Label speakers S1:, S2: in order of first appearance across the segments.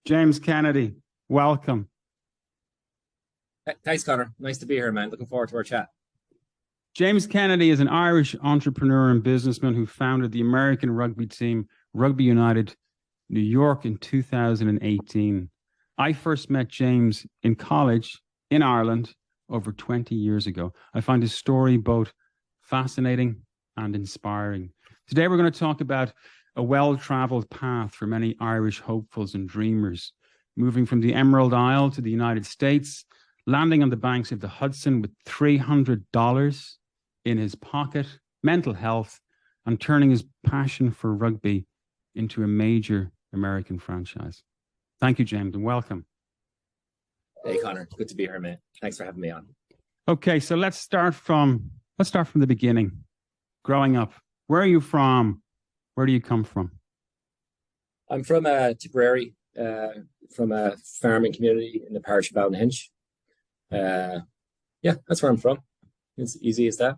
S1: James Kennedy, welcome.
S2: Thanks, Connor. Nice to be here, man. Looking forward to our chat.
S1: James Kennedy is an Irish entrepreneur and businessman who founded the American rugby team, Rugby United, New York in 2018. I first met James in college in Ireland over 20 years ago. I find his story both fascinating and inspiring. Today, we're going to talk about a well-traveled path for many Irish hopefuls and dreamers, moving from the Emerald Isle to the United States, landing on the banks of the Hudson with $300 in his pocket, mental health, and turning his passion for rugby into a major American franchise. Thank you, James, and welcome.
S2: Hey, Connor. Good to be here, man. Thanks for having me on.
S1: Okay, so let's start from the beginning. Growing up, where are you from? Where do you come from?
S2: I'm from Tipperary, from a farming community in the parish of Ballinhinch. Yeah, that's where I'm from. It's easy as that.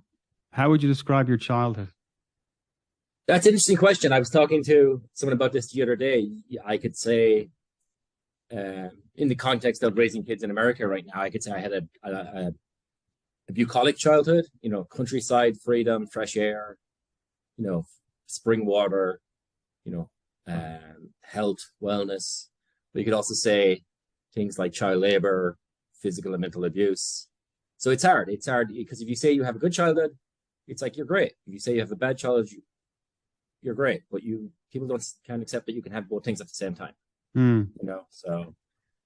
S1: How would you describe your childhood?
S2: That's an interesting question. I was talking to someone about this the other day. I could say, in the context of raising kids in America right now, I could say I had a bucolic childhood, countryside, freedom, fresh air, spring water, health, wellness. But you could also say things like child labor, physical and mental abuse. So it's hard. It's hard because if you say you have a good childhood, it's like you're great. If you say you have a bad childhood, you're great. But people can't accept that you can have both things at the same time. So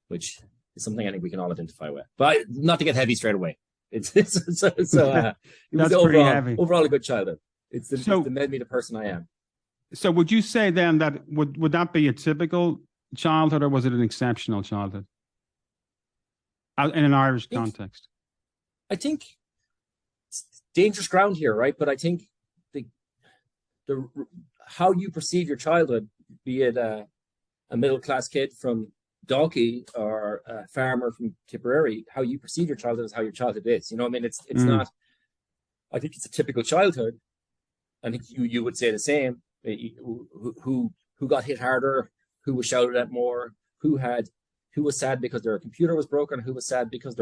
S2: which is something I think we can all identify with. But not to get heavy straight away. It was
S1: pretty heavy.
S2: Overall a good childhood. It's made me the person I am.
S1: So would you say then that would that be a typical childhood, or was it an exceptional childhood in an Irish context?
S2: I think it's dangerous ground here, right? But I think the how you perceive your childhood, be it a middle class kid from Dalkey or a farmer from Tipperary, how you perceive your childhood is how your childhood is. It's not. I think it's a typical childhood. I think you would say the same. Who got hit harder? Who was shouted at more? Who was sad because their computer was broken? Who was sad because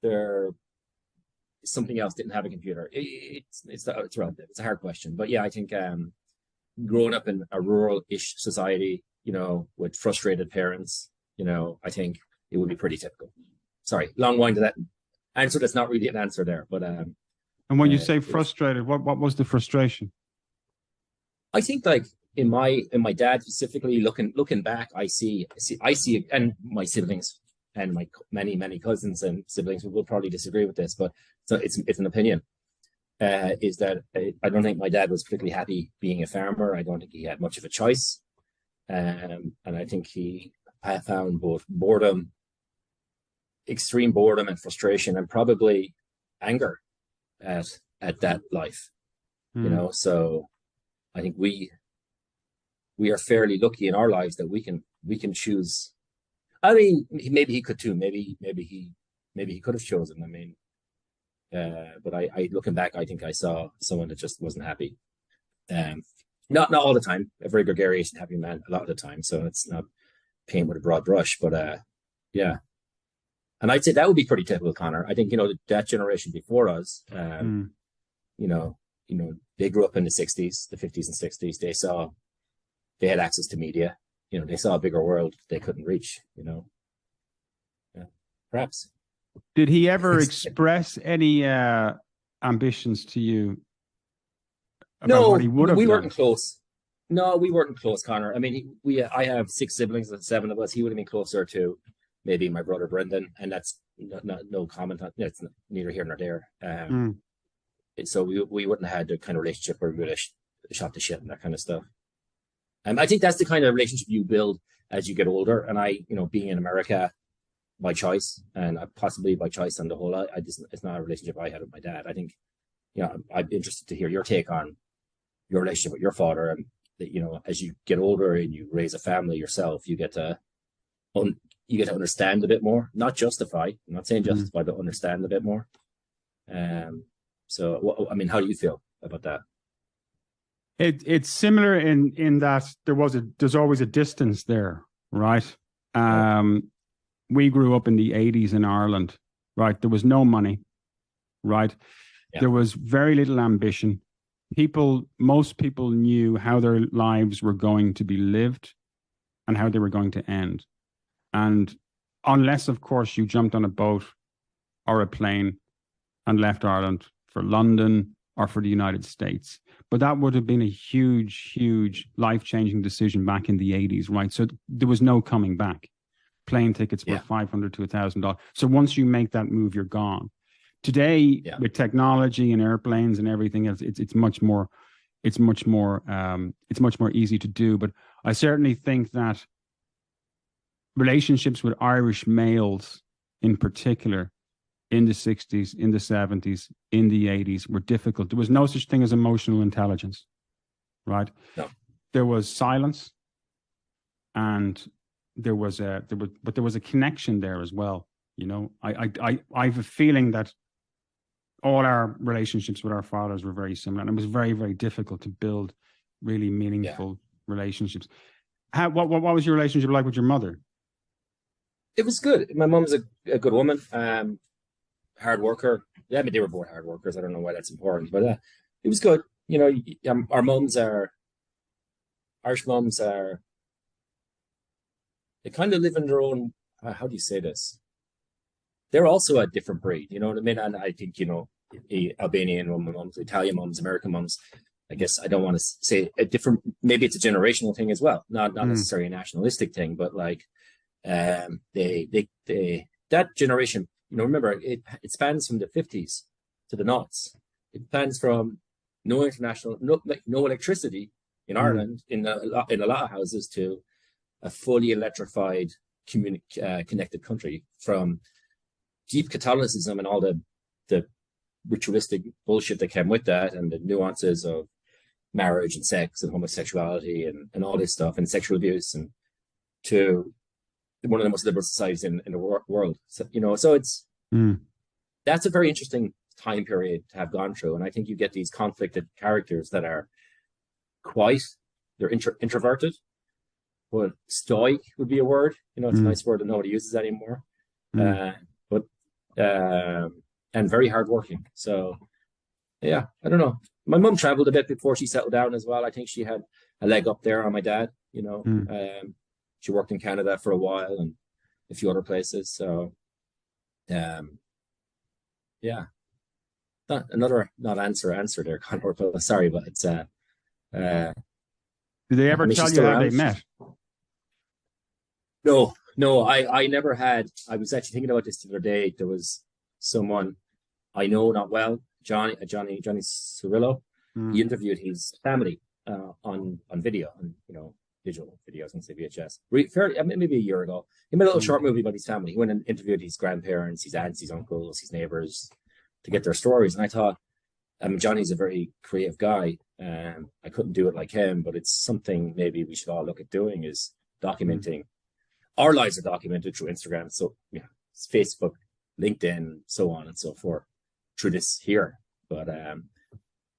S2: their something else didn't have a computer? It's relative. It's a hard question, but yeah, I think growing up in a rural-ish society, with frustrated parents, I think it would be pretty typical. Sorry, long-winded answer. That's not really an answer there, but
S1: and when you say frustrated, what was the frustration?
S2: I think like in my dad specifically, looking back, I see, and my siblings and my many cousins and siblings will probably disagree with this, but so it's an opinion. Is that I don't think my dad was particularly happy being a farmer. I don't think he had much of a choice, and I think he found both extreme boredom and frustration, and probably anger at that life. So I think we are fairly lucky in our lives that we can choose. I mean, maybe he could too. Maybe he could have chosen. I mean, but I looking back, I think I saw someone that just wasn't happy. Not all the time. A very gregarious and happy man a lot of the time. So it's not paint with a broad brush, but yeah. And I'd say that would be pretty typical, Connor. I think that generation before us, they grew up in the 60s, the 50s and 60s. They had access to media. They saw a bigger world they couldn't reach. Yeah, perhaps.
S1: Did he ever express any ambitions to you?
S2: No,
S1: what he would have
S2: we
S1: done?
S2: weren't close. No, we weren't close, Connor. I mean, I have 6 siblings, and 7 of us. He would have been closer to maybe my brother Brendan, and that's no comment on. It's neither here nor there. So we wouldn't have had the kind of relationship where we would have shot the shit and that kind of stuff. I think that's the kind of relationship you build as you get older. And being in America by choice, and possibly by choice on the whole, it's not a relationship I had with my dad. I think, I'd be interested to hear your take on your relationship with your father. And that, as you get older and you raise a family yourself, you get to understand a bit more, not justify. I'm not saying justify, but understand a bit more. So, how do you feel about that?
S1: It's similar in that there's always a distance there, right? We grew up in the 80s in Ireland, right? There was no money, right?
S2: Yeah.
S1: There was very little ambition. Most people knew how their lives were going to be lived and how they were going to end. And unless, of course, you jumped on a boat or a plane and left Ireland for London or for the United States. But that would have been a huge, huge life-changing decision back in the 80s, right? So there was no coming back. Plane tickets were $500 to $1,000. So once you make that move, you're gone. Today, with technology and airplanes and everything else, it's much more easy to do. But I certainly think that relationships with Irish males in particular in the 60s, in the 70s, in the 80s were difficult. There was no such thing as emotional intelligence, right?
S2: No.
S1: There was silence, and there was a connection there as well. You know, I have a feeling that all our relationships with our fathers were very similar, and it was very, very difficult to build really meaningful relationships. What was your relationship like with your mother?
S2: It was good. My mom's a good woman, hard worker. Yeah, I mean, they were both hard workers. I don't know why that's important, but it was good. You know, Irish mums are, they kind of live in their own, how do you say this? They're also a different breed, you know what I mean? And I think, you know, Albanian mums, Italian mums, American mums, I guess I don't want to say a different, maybe it's a generational thing as well, not necessarily a nationalistic thing, but like, that generation, you know, remember it spans from the 50s to the noughts. It spans from no electricity in Ireland in a lot of houses to a fully electrified connected country, from deep Catholicism and all the ritualistic bullshit that came with that, and the nuances of marriage and sex and homosexuality and all this stuff, and sexual abuse, and to one of the most liberal societies in the world. So, you know, so it's that's a very interesting time period to have gone through. And I think you get these conflicted characters that are they're introverted, but stoic would be a word. You know, it's a nice word that nobody uses anymore. And very hardworking. So, yeah, I don't know. My mum traveled a bit before she settled down as well. I think she had a leg up there on my dad. You know, she worked in Canada for a while and a few other places. So, yeah, not answer there, Conor. But sorry, but it's
S1: Did they ever tell you how they met?
S2: No, I never had. I was actually thinking about this the other day. There was someone I know not well, Johnny Cirillo. He interviewed his family on video, on, you know, digital video. I was going to say VHS. Maybe a year ago, he made a little short movie about his family. He went and interviewed his grandparents, his aunts, his uncles, his neighbors, to get their stories. And I thought, I mean, Johnny's a very creative guy. I couldn't do it like him, but it's something maybe we should all look at doing, is documenting. Our lives are documented through Instagram, so yeah, Facebook, LinkedIn, so on and so forth, through this here. But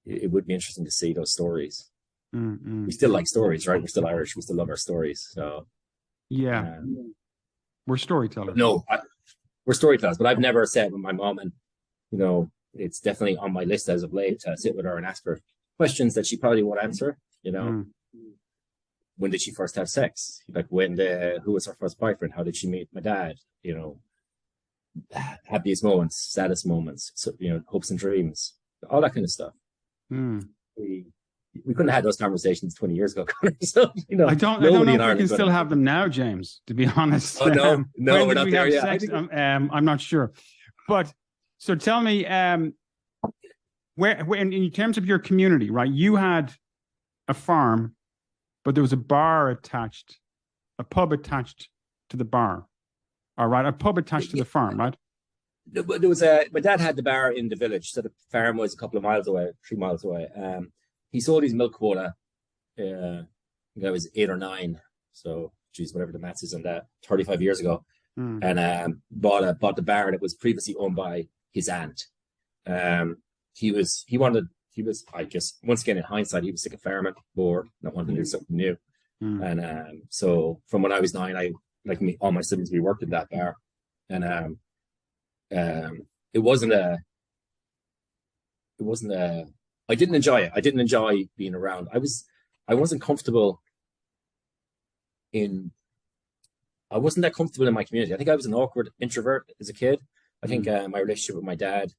S2: it would be interesting to see those stories. We still like stories, right? We're still Irish. We still love our stories. So
S1: yeah, we're storytellers.
S2: We're storytellers. But I've never said with my mom, and you know, it's definitely on my list as of late to sit with her and ask her questions that she probably won't answer. You know. When did she first have sex? Like who was her first boyfriend? How did she meet my dad? You know, happiest moments, saddest moments, so, you know, hopes and dreams, all that kind of stuff. We couldn't have had those conversations 20 years ago, Conor. So, you know,
S1: I don't know if we can still have them now, James, to be honest.
S2: Oh, no, we're not there yet.
S1: I'm not sure. But so tell me, where in terms of your community, right? You had a farm, but there was a bar attached, a pub attached to the bar. All right, a pub attached to the farm, right?
S2: There was my dad had the bar in the village, so the farm was a couple of miles away, 3 miles away. He sold his milk quota. I think I was 8 or 9, so geez, whatever the maths is on that, 35 years ago, and bought the bar that was previously owned by his aunt. I guess, once again, in hindsight, he was sick of farming, bored, not wanting to do something new. And so from when I was 9, I like me, all my siblings, we worked in that bar, and it wasn't a, I didn't enjoy it. I didn't enjoy being around. I wasn't comfortable in. I wasn't that comfortable in my community. I think I was an awkward introvert as a kid. I think my relationship with my dad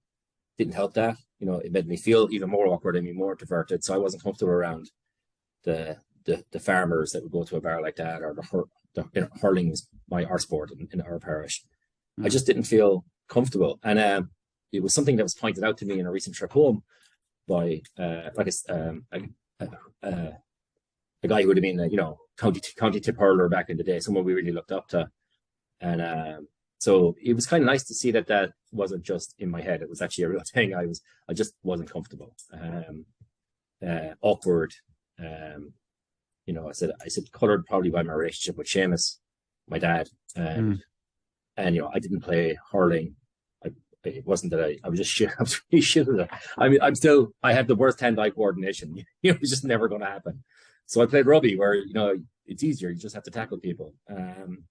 S2: didn't help that. You know, it made me feel even more awkward and more introverted. So I wasn't comfortable around the farmers that would go to a bar like that, or the hurling was our sport in our parish. I just didn't feel comfortable, and it was something that was pointed out to me in a recent trip home by a guy who would have been county tip hurler back in the day, someone we really looked up to, and so it was kind of nice to see that wasn't just in my head. It was actually a real thing. I just wasn't comfortable, awkward. I said colored probably by my relationship with Seamus, my dad, and I didn't play hurling. It wasn't that I was just shit. I was really shit at it. I mean, I had the worst hand-eye coordination. It was just never going to happen. So I played rugby, where it's easier. You just have to tackle people. When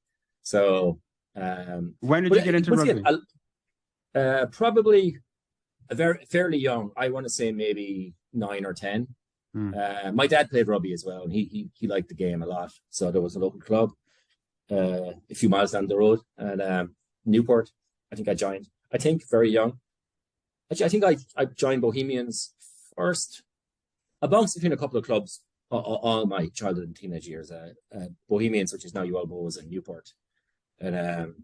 S1: did you get into rugby?
S2: Probably fairly young. I want to say maybe 9 or 10. My dad played rugby as well, and he liked the game a lot. So there was a local club a few miles down the road, and Newport. I think I joined. I think very young. Actually, I think I joined Bohemians first. I bounced between a couple of clubs all my childhood and teenage years. Bohemians, which is now UL Bows, and Newport, and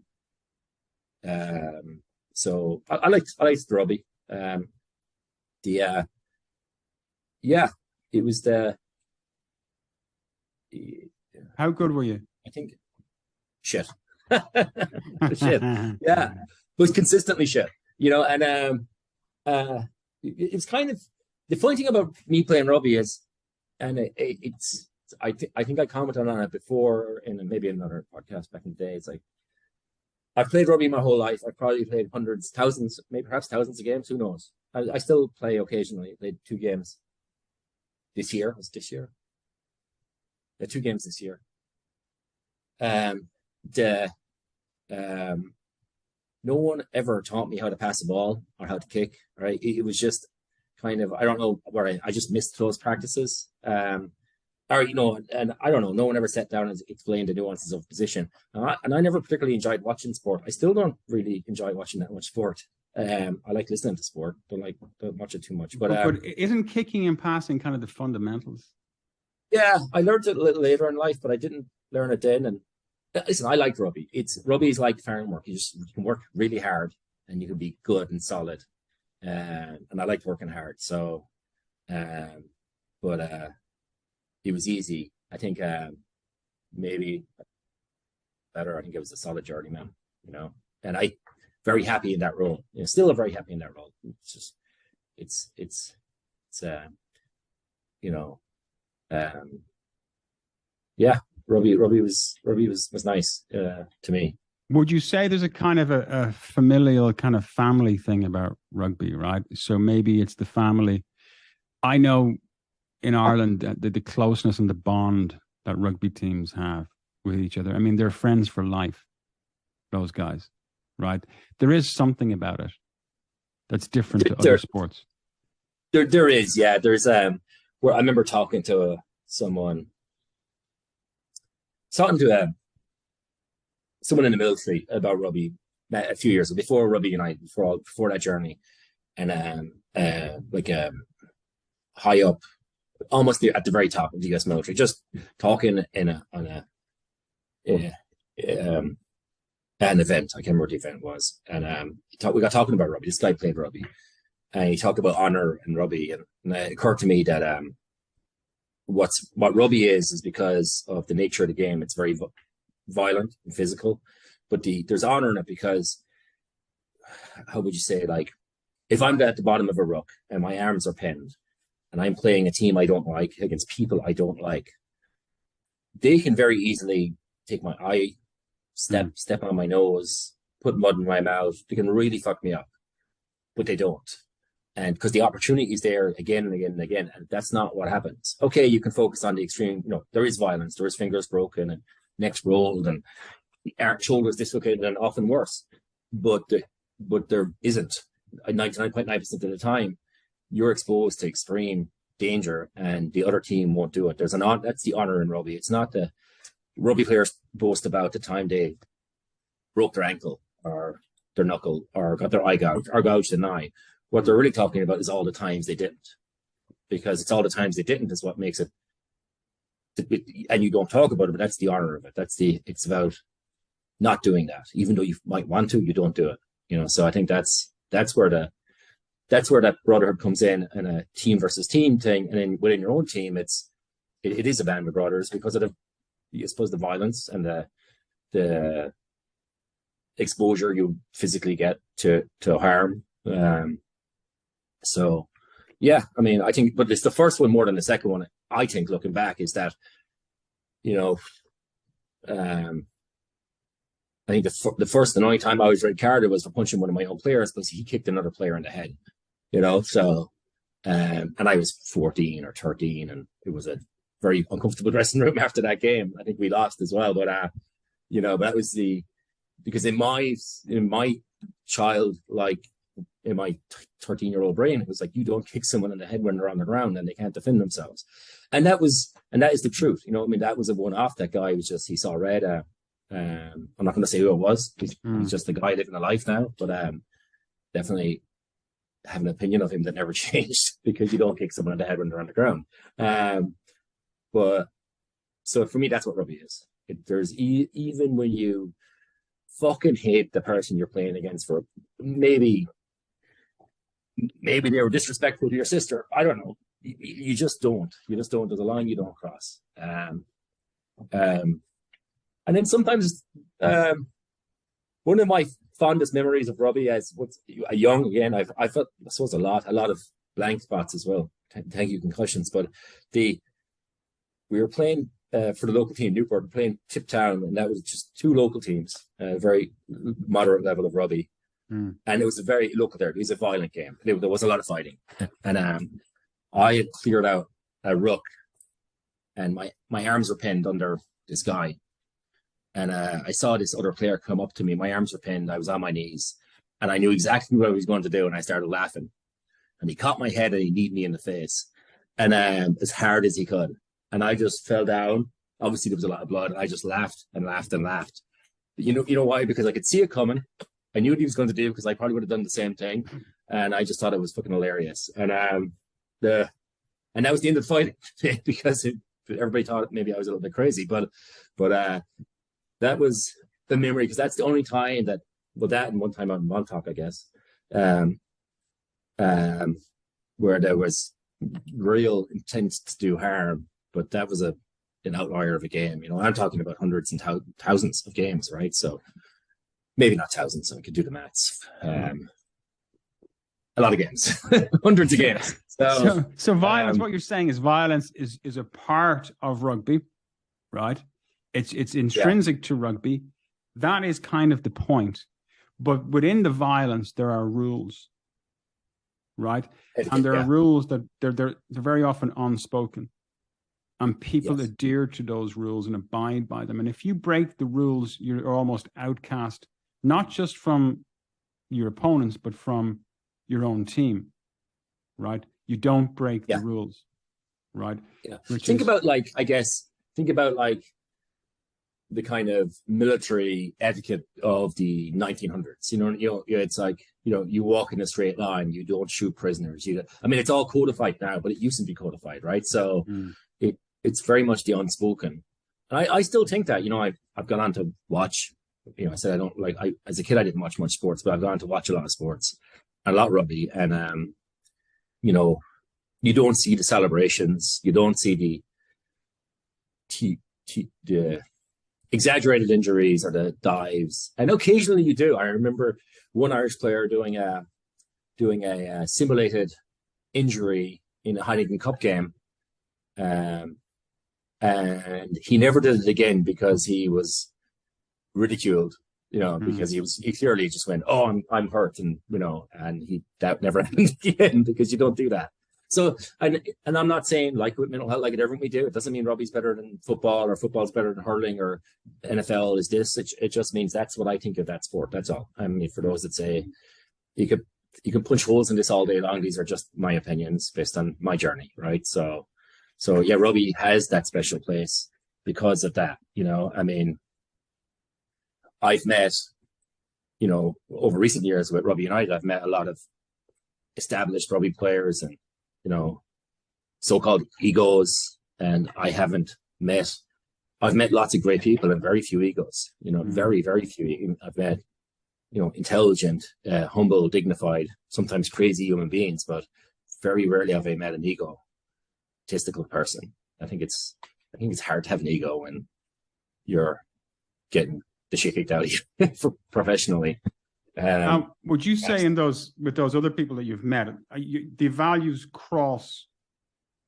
S2: so I liked the rugby. It was the.
S1: How good were you?
S2: I think shit. Shit. Yeah. But consistently shit. And it's kind of the funny thing about me playing rugby is, and I think I commented on it before in maybe another podcast back in the day. It's like I've played rugby my whole life. I've probably played hundreds, thousands, maybe perhaps thousands of games. Who knows? I still play occasionally. I played 2 games this year. Was this year? Yeah, 2 games this year. No one ever taught me how to pass a ball or how to kick. Right? It was just kind of, I don't know where I just missed those practices. And I don't know. No one ever sat down and explained the nuances of position. And I never particularly enjoyed watching sport. I still don't really enjoy watching that much sport. I like listening to sport. Don't watch it too much. But
S1: isn't kicking and passing kind of the fundamentals?
S2: Yeah, I learned it a little later in life, but I didn't learn it then. And listen, I liked rugby. Rugby is like farm work. You can work really hard and you can be good and solid. And I liked working hard. So, but it was easy. I think maybe better. I think it was a solid journeyman, and I very happy in that role. Still very happy in that role. It's just, yeah. Rugby was nice to me.
S1: Would you say there's a kind of a familial kind of family thing about rugby, right? So maybe it's the family. I know in Ireland the closeness and the bond that rugby teams have with each other. I mean, they're friends for life, those guys, right? There is something about it that's different to other sports.
S2: There is, yeah. There's where I remember talking to someone in the military about rugby a few years before Rugby United, before that journey, and high up, almost at the very top of the U.S. military, just talking an event. I can't remember what the event was, and we got talking about rugby. This guy played rugby, and he talked about honor and rugby, and it occurred to me that what rugby is because of the nature of the game. It's very violent and physical, but there's honor in it because, how would you say, like, if I'm at the bottom of a ruck and my arms are pinned and I'm playing a team I don't like against people I don't like, they can very easily take my eye, step on my nose, put mud in my mouth. They can really fuck me up, but they don't. And because the opportunity is there again and again and again, and that's not what happens. Okay, you can focus on the extreme. There is violence, there is fingers broken and necks rolled and shoulders dislocated, and often worse. But there isn't. 99.9% of the time, you're exposed to extreme danger, and the other team won't do it. That's the honor in rugby. It's not the rugby players boast about the time they broke their ankle or their knuckle or got their eye gouged or gouged an eye. What they're really talking about is all the times they didn't, because it's all the times they didn't is what makes it. And you don't talk about it, but that's the honor of it. It's about not doing that, even though you might want to, you don't do it. So I think that's where that brotherhood comes in, and a team versus team thing. And then within your own team, it is a band of brothers because of the violence and the exposure you physically get to harm. So, yeah, I mean, I think, but it's the first one more than the second one. I think, looking back, is that, I think the first and only time I was red carded was for punching one of my own players because he kicked another player in the head. So, and I was 14 or 13, and it was a very uncomfortable dressing room after that game. I think we lost as well, but but that was because in my child, like, in my 13-year-old brain, it was like, you don't kick someone in the head when they're on the ground and they can't defend themselves. And that is the truth. That was a one-off. That guy was he saw red. I'm not going to say who it was. He's just a guy living a life now, but definitely have an opinion of him that never changed, because you don't kick someone in the head when they're on the ground. But so for me, that's what rugby is. There's even when you fucking hate the person you're playing against for maybe they were disrespectful to your sister. I don't know. You just don't. There's a line you don't cross. And then sometimes one of my fondest memories of rugby as a young, again, I felt, I suppose, a lot of blank spots as well. Thank you, concussions. But we were playing for the local team, Newport, playing Tiptown, and that was just two local teams, a very moderate level of rugby. And it was a very local there. It was a violent game. There was a lot of fighting. And I had cleared out a ruck, and my arms were pinned under this guy. And I saw this other player come up to me. My arms were pinned. I was on my knees, and I knew exactly what I was going to do. And I started laughing. And he caught my head and he kneed me in the face, and as hard as he could. And I just fell down. Obviously, there was a lot of blood. And I just laughed and laughed and laughed. But you know why? Because I could see it coming. I knew what he was going to do, because I probably would have done the same thing. And I just thought it was fucking hilarious. And and that was the end of the fight, because everybody thought maybe I was a little bit crazy. But that was the memory, because that's the only time that and one time out in Montauk, I guess, where there was real intent to do harm. But that was an outlier of a game. I'm talking about hundreds and thousands of games, right? So maybe not thousands, so I could do the maths. A lot of games, hundreds of games.
S1: So violence, what you're saying is violence is a part of rugby, right? It's intrinsic to rugby. That is kind of the point. But within the violence, there are rules, right? And there are rules that they're very often unspoken. And people adhere to those rules and abide by them. And if you break the rules, you're almost outcast, not just from your opponents, but from your own team, right? You don't break the rules, right?
S2: Yeah. Think about the kind of military etiquette of the 1900s. It's like, you walk in a straight line, you don't shoot prisoners. It's all codified now, but it used to be codified, right? So it's very much the unspoken. And I still think that, I've gone on to watch, I said as a kid, I didn't watch much sports, but I've gone on to watch a lot of sports, a lot of rugby. And, you don't see the celebrations. You don't see the exaggerated injuries or the dives. And occasionally you do. I remember one Irish player doing a simulated injury in a Heineken Cup game. And he never did it again because he was ridiculed you know, because he clearly just went, oh, I'm hurt, and you know, and that never happened again, because you don't do that. So, and I'm not saying like with mental health, like everything we do, it doesn't mean rugby's better than football, or football's better than hurling, or NFL is this. It just means that's what I think of that sport. That's all. I mean, for those that say you can punch holes in this all day long, these are just my opinions based on my journey, right? So yeah, rugby has that special place because of that. You know, I mean, I've met, you know, over recent years with Rugby United, I've met a lot of established rugby players and, you know, so-called egos, and I've met lots of great people and very few egos, you know, very, very few. I've met, you know, intelligent, humble, dignified, sometimes crazy human beings, but very rarely have I met an egotistical person. I think it's hard to have an ego when you're getting the shit kicked out of you professionally.
S1: Would you say with those other people that you've met, the values cross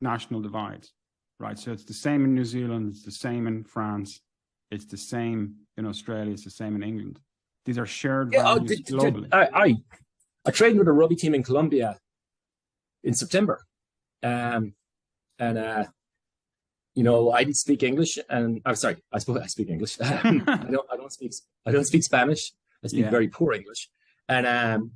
S1: national divides, right? So it's the same in New Zealand, it's the same in France, it's the same in Australia, it's the same in England. These are shared values globally.
S2: I trained with a rugby team in Colombia in September, you know, I didn't speak English, and I'm sorry, I speak English. I don't speak Spanish. I speak very poor English, and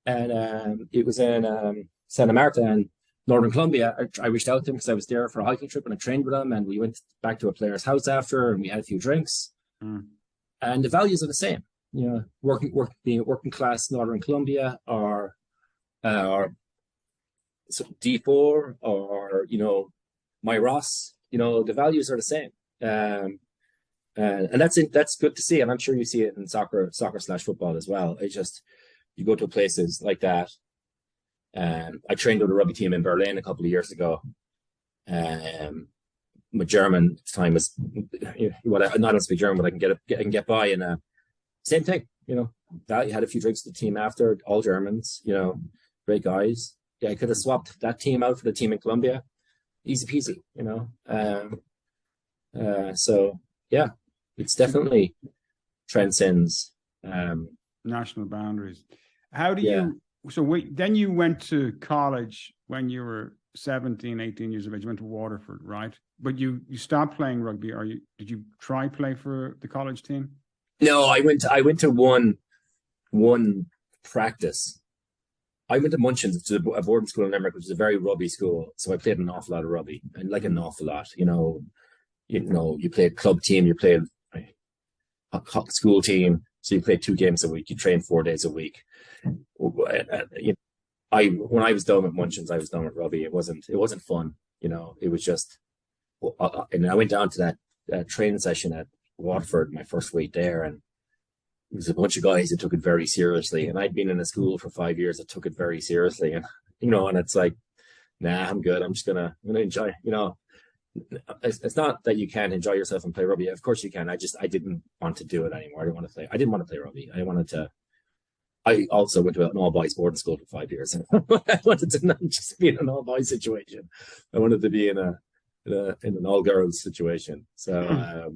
S2: it was in Santa Marta in Northern Colombia. I reached out to him because I was there for a hiking trip, and I trained with him, and we went back to a player's house after, and we had a few drinks, and the values are the same. You know, being a working class Northern Colombia, or D4, or you know, my Ross. You know, the values are the same. And that's good to see, and I'm sure you see it in soccer/football as well. It's just, you go to places like that. I trained with a rugby team in Berlin a couple of years ago. My German time was, I don't speak German, but I can get by. And same thing, you know. I had a few drinks with the team after, all Germans, you know, great guys. Yeah, I could have swapped that team out for the team in Colombia, easy peasy, you know. So yeah. It's definitely transcends
S1: national boundaries. How do you, then you went to college when you were 17, 18 years of age, you went to Waterford, right? But you stopped playing rugby, did you try play for the college team?
S2: No, I went to one practice. I went to Munchins, which is a boarding school in Limerick, which is a very rugby school. So I played an awful lot of rugby, and like an awful lot, you know, you played club team, you played school team, so you played 2 games a week, you trained 4 days a week. When I was done with Munchins, I was done with rugby. It wasn't fun, you know. It was just, and I went down to that training session at Waterford my first week there, and there was a bunch of guys that took it very seriously, and I'd been in a school for 5 years that took it very seriously, and you know, and it's like, nah, I'm good, I'm gonna enjoy, you know. It's not that you can't enjoy yourself and play rugby. Of course you can. I didn't want to do it anymore. I didn't want to play rugby. I also went to an all boys boarding school for 5 years. I wanted to not just be in an all boys situation. I wanted to be in an all girls situation. So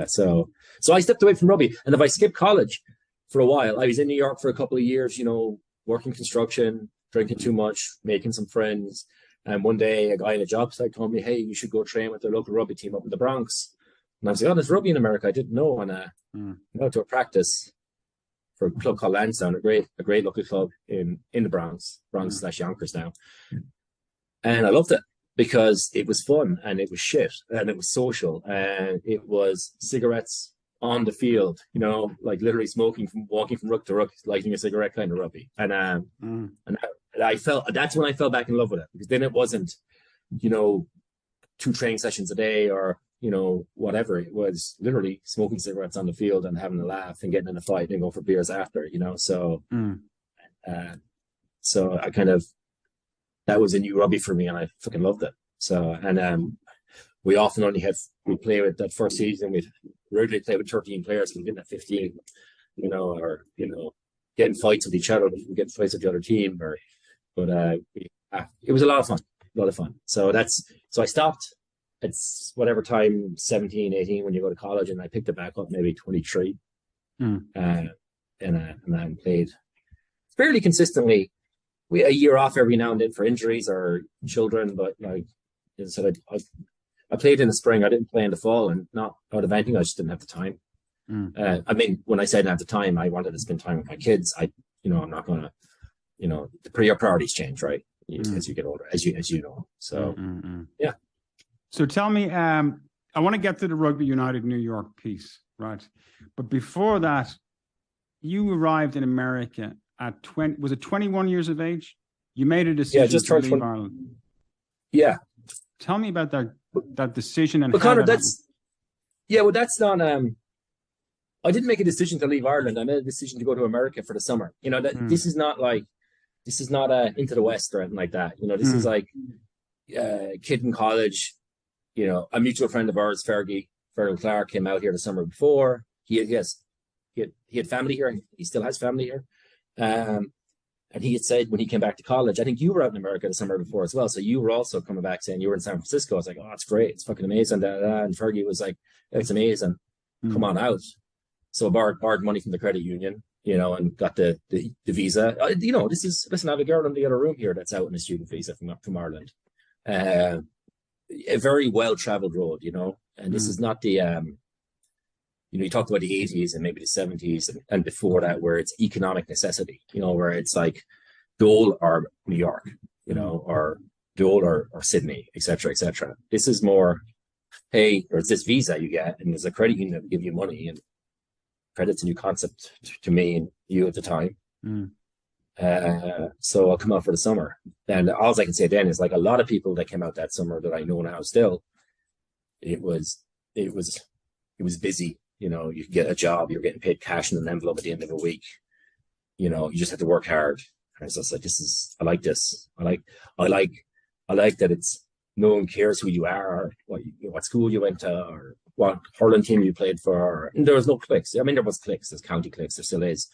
S2: so I stepped away from rugby, and if I skipped college for a while, I was in New York for a couple of years, you know, working construction, drinking too much, making some friends. And one day, a guy in a job site told me, "Hey, you should go train with their local rugby team up in the Bronx." And I was like, "Oh, there's rugby in America." I didn't know. And went to a practice for a club called Lansdowne, a great local club in the Bronx/Yonkers now. And I loved it because it was fun, and it was shit, and it was social, and it was cigarettes on the field, you know, like literally walking from ruck to ruck, lighting a cigarette kind of rugby. And that's when I fell back in love with it, because then it wasn't, you know, 2 training sessions a day, or, you know, whatever. It was literally smoking cigarettes on the field and having a laugh and getting in a fight and going for beers after, you know. So, so I kind of, that was a new rugby for me, and I fucking loved it. So, and we often we play with that first season, we regularly play with 13 players, we didn't have 15, you know, or, you know, getting fights with each other, getting fights with the other team, but it was a lot of fun. So I stopped, it's whatever time, 17, 18, when you go to college, and I picked it back up maybe 23. And I played fairly consistently. We a year off every now and then for injuries or children, but like as I said, I played in the spring. I didn't play in the fall, and not out of anything. I just didn't have the time. I mean, when I said at the time, I wanted to spend time with my kids. I'm not going to, your priorities change, right? As you get older, as you know. So, yeah.
S1: So tell me, I want to get to the Rugby United New York piece, right? But before that, you arrived in America at 21 years of age? You made a decision to leave Ireland.
S2: Yeah.
S1: Tell me about that decision and
S2: but Conor, that's not I didn't make a decision to leave Ireland. I made a decision to go to America for the summer. This is not Into the West or anything like that. This is like a kid in college. A mutual friend of ours, Fergal Clark, came out here the summer before. He had family here. He still has family here. And he had said when he came back to college, I think you were out in America the summer before as well. So you were also coming back saying you were in San Francisco. I was like, oh, it's great. It's fucking amazing. And Fergie was like, it's amazing. Come on out. So I borrowed money from the credit union, and got the visa. Listen, I have a girl in the other room here that's out on a student visa from Ireland. A very well-traveled road, and this is not the, you talked about the 80s and maybe the 70s and before that, where it's economic necessity, where it's like Dole or New York, or Dole or Sydney, et cetera, et cetera. This is more, hey, there's this visa you get, and there's a credit union that will give you money, and credit's a new concept to me and you at the time. So I'll come out for the summer. And all I can say then is, like, a lot of people that came out that summer that I know now still, it was busy. You could get a job, you're getting paid cash in an envelope at the end of a week. You just have to work hard. And so it's like, I like this. I like that it's, no one cares who you are, or what school you went to, or what hurling team you played for. And there was no cliques. I mean, there was cliques, there's county cliques, there still is.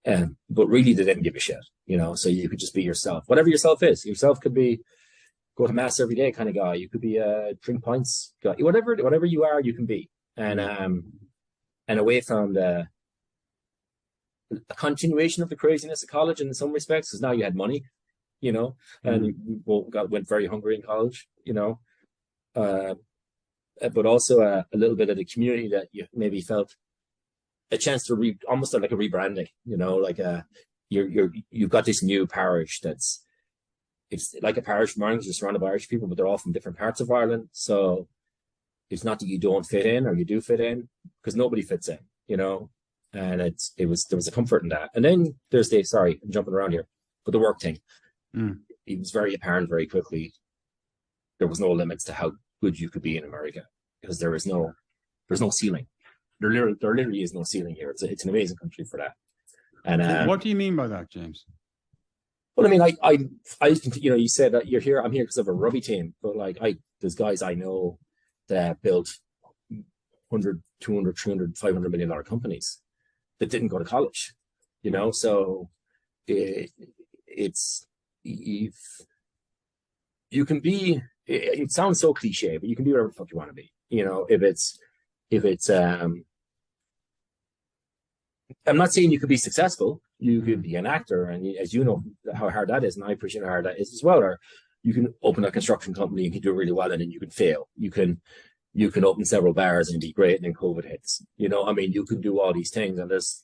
S2: But really they didn't give a shit, so you could just be yourself. Whatever yourself is. Yourself could be go to mass every day kind of guy. You could be a drink pints guy. Whatever you are, you can be. And away from a continuation of the craziness of college in some respects, because now you had money, and you went very hungry in college, but also a little bit of the community that you maybe felt a chance to almost like a rebranding, like you've got this new parish it's like a parish from Ireland, just surrounded by Irish people, but they're all from different parts of Ireland. So it's not that you don't fit in or you do fit in, because nobody fits in, and there was a comfort in that. And then there's I'm jumping around here, but the work thing, it was very apparent very quickly. There was no limits to how good you could be in America, because there's no ceiling. There literally is no ceiling here. It's an amazing country for that. And
S1: what do you mean by that, James?
S2: Well, I mean, I you said that you're here. I'm here because of a rugby team, but like there's guys I know that built 100, 200, 300, $500 million companies that didn't go to college, so it's you can be, it sounds so cliche, but you can be whatever the fuck you want to be, if it's I'm not saying you could be successful. You could be an actor, and as you know how hard that is, and I appreciate how hard that is as well. Or you can open a construction company and you can do really well, and then you can fail. You can open several bars and be great, and then COVID hits. I mean, you can do all these things, and there's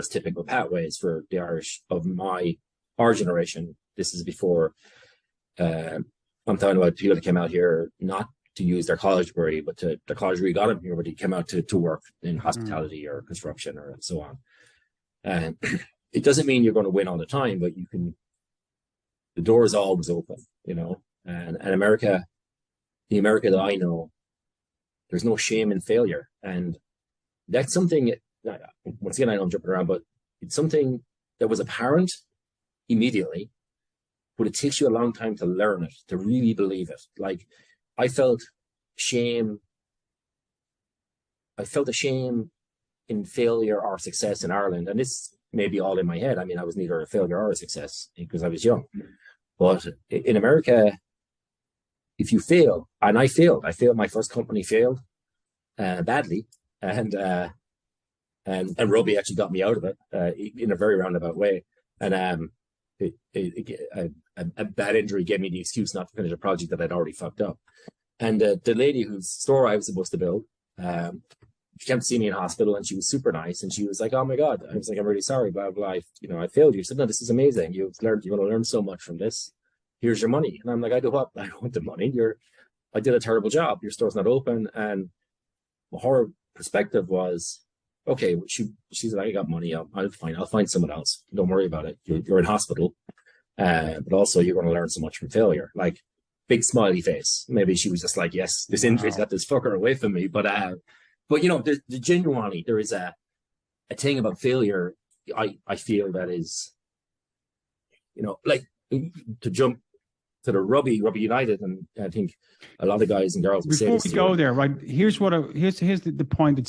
S2: typical pathways for the Irish of our generation. This is before I'm talking about people that came out here not to use their college degree, but their college degree got them here, but they came out to work in hospitality or construction or so on. And it doesn't mean you're going to win all the time, but the door is always open, and America, the America that I know, there's no shame in failure. And that's something, once again, I know I'm jumping around, but it's something that was apparent immediately, but it takes you a long time to learn it, to really believe it. Like, I felt shame. I felt a shame in failure or success in Ireland. And this may be all in my head. I mean, I was neither a failure or a success because I was young. But in America, if you fail, and I failed my first company failed badly, and Robbie actually got me out of it in a very roundabout way. And a bad injury gave me the excuse not to finish a project that I'd already fucked up. And the lady whose store I was supposed to build, she came to see me in hospital, and she was super nice. And she was like, "Oh my God," I was like, "I'm really sorry, blah blah. I failed you." She said, "No, this is amazing. You're going to learn so much from this. Here's your money." And I'm like, "I do what? I don't want the money. I did a terrible job. Your store's not open." And her perspective was, okay, she's like, "I got money. I'll find someone else. Don't worry about it. You're in hospital, but also you're going to learn so much from failure." Like, big smiley face. Maybe she was just like, "Yes, this injury's got this fucker away from me." But the genuinely, there is a thing about failure. I feel that is, like, to jump to the Rugby United, and I think a lot of guys and girls.
S1: Before we go there, right? Here's the point. It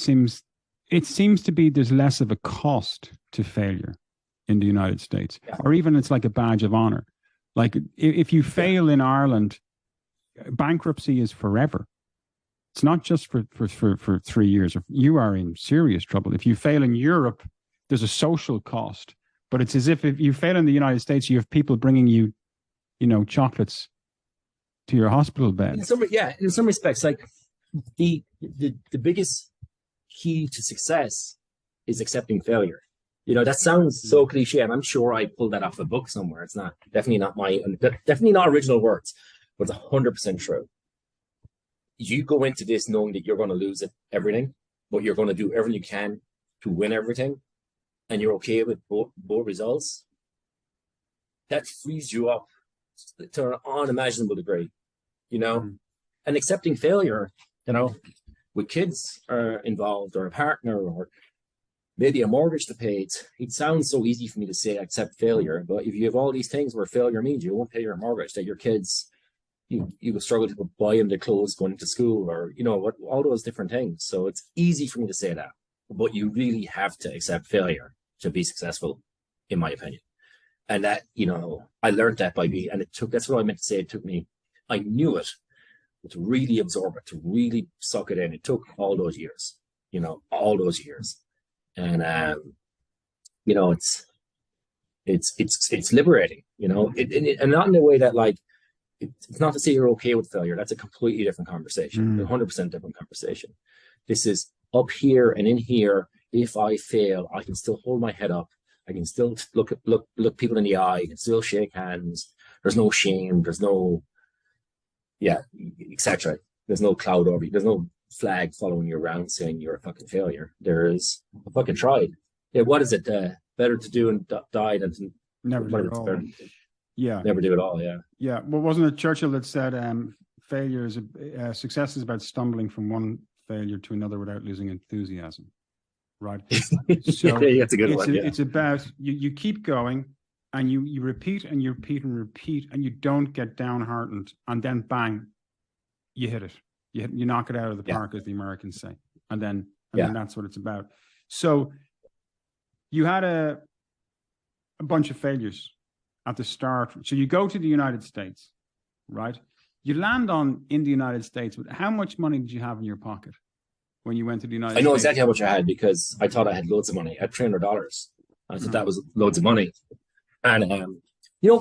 S1: seems to be there's less of a cost to failure in the United States, or even it's like a badge of honor. Like, if you fail in Ireland, bankruptcy is forever. It's not just for 3 years. You are in serious trouble. If you fail in Europe, there's a social cost. But it's as if you fail in the United States, you have people bringing you, chocolates to your hospital bed.
S2: In some respects, like the biggest key to success is accepting failure. That sounds so cliche, and I'm sure I pulled that off a book somewhere. It's definitely not original words, but it's 100% true. You go into this knowing that you're going to lose everything, but you're going to do everything you can to win everything, and you're okay with both results. That frees you up to an unimaginable degree, and accepting failure, with kids are involved, or a partner, or maybe a mortgage to pay. It sounds so easy for me to say accept failure, but if you have all these things where failure means you won't pay your mortgage, that your kids, you will struggle to buy them the clothes going to school, or all those different things. So it's easy for me to say that, but you really have to accept failure to be successful, in my opinion. And that, I learned that that's what I meant to say. I knew it, but to really absorb it, to really suck it in, it took all those years, all those years. And, it's liberating, and not in a way that, like, it's not to say you're okay with failure. That's a completely different conversation, 100% different conversation. This is up here and in here. If I fail, I can still hold my head up. I can still look people in the eye. I can still shake hands. There's no shame. There's no, etc. There's no cloud over you. There's no flag following you around saying you're a fucking failure. There is, I fucking tried. Yeah, what is it? Better to do and die than to
S1: never do it all.
S2: Never do it all. Yeah.
S1: Yeah. Well, wasn't it Churchill that said, failure is success is about stumbling from one failure to another without losing enthusiasm. Right. So
S2: that's a good one.
S1: It's about you keep going, and you repeat and you repeat and repeat, and you don't get downhearted, and then bang, you hit it. You knock it out of the park, as the Americans say, and then that's what it's about. So you had a bunch of failures at the start. So you go to the United States, right? You land in the United States. But how much money did you have in your pocket when you went to the United States?
S2: I know exactly how much I had, because I thought I had loads of money. I had $300. I thought that was loads of money. And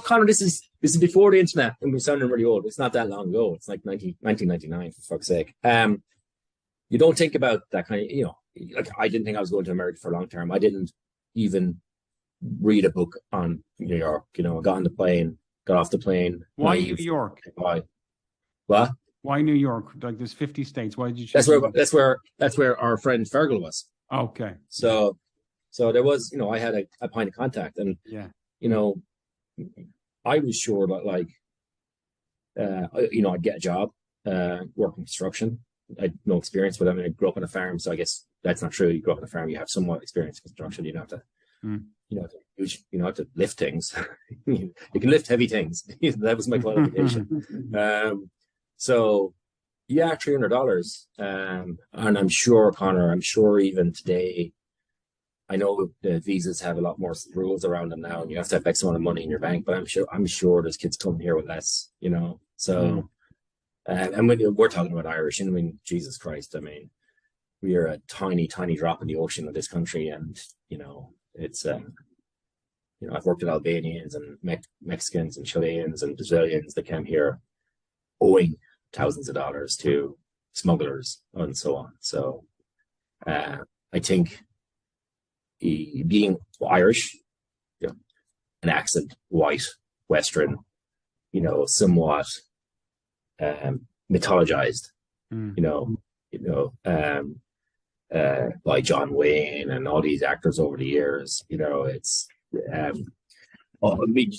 S2: Connor, this is before the internet, and we're sounding really old. It's not that long ago. It's like 1999, for fuck's sake. You don't think about that kind of, like, I didn't think I was going to America for a long term. I didn't even read a book on New York. I got on the plane, got off the plane.
S1: Why New York?
S2: Why? What?
S1: Why New York? Like, there's 50 states. Why did you choose?
S2: That's where our friend Fergal was.
S1: Okay.
S2: So there was, I had a point of contact, and I was sure that, like, I'd get a job, work in construction. I had no experience with it. I mean, I grew up on a farm, so I guess that's not true. You grow up on a farm, you have somewhat experience in construction. You don't have to, have to lift things. You can lift heavy things. That was my qualification. So yeah, $300. And I'm sure, Connor, even today, I know the visas have a lot more rules around them now, and you have to have X amount of money in your bank, but I'm sure there's kids coming here with less, So And when we're talking about Irish, I mean, Jesus Christ, I mean, we are a tiny, tiny drop in the ocean of this country, and it's I've worked with Albanians and Mexicans and Chileans and Brazilians that came here owing thousands of dollars to smugglers and so on. So I think being Irish, an accent, white, Western, somewhat mythologized, by John Wayne and all these actors over the years. It's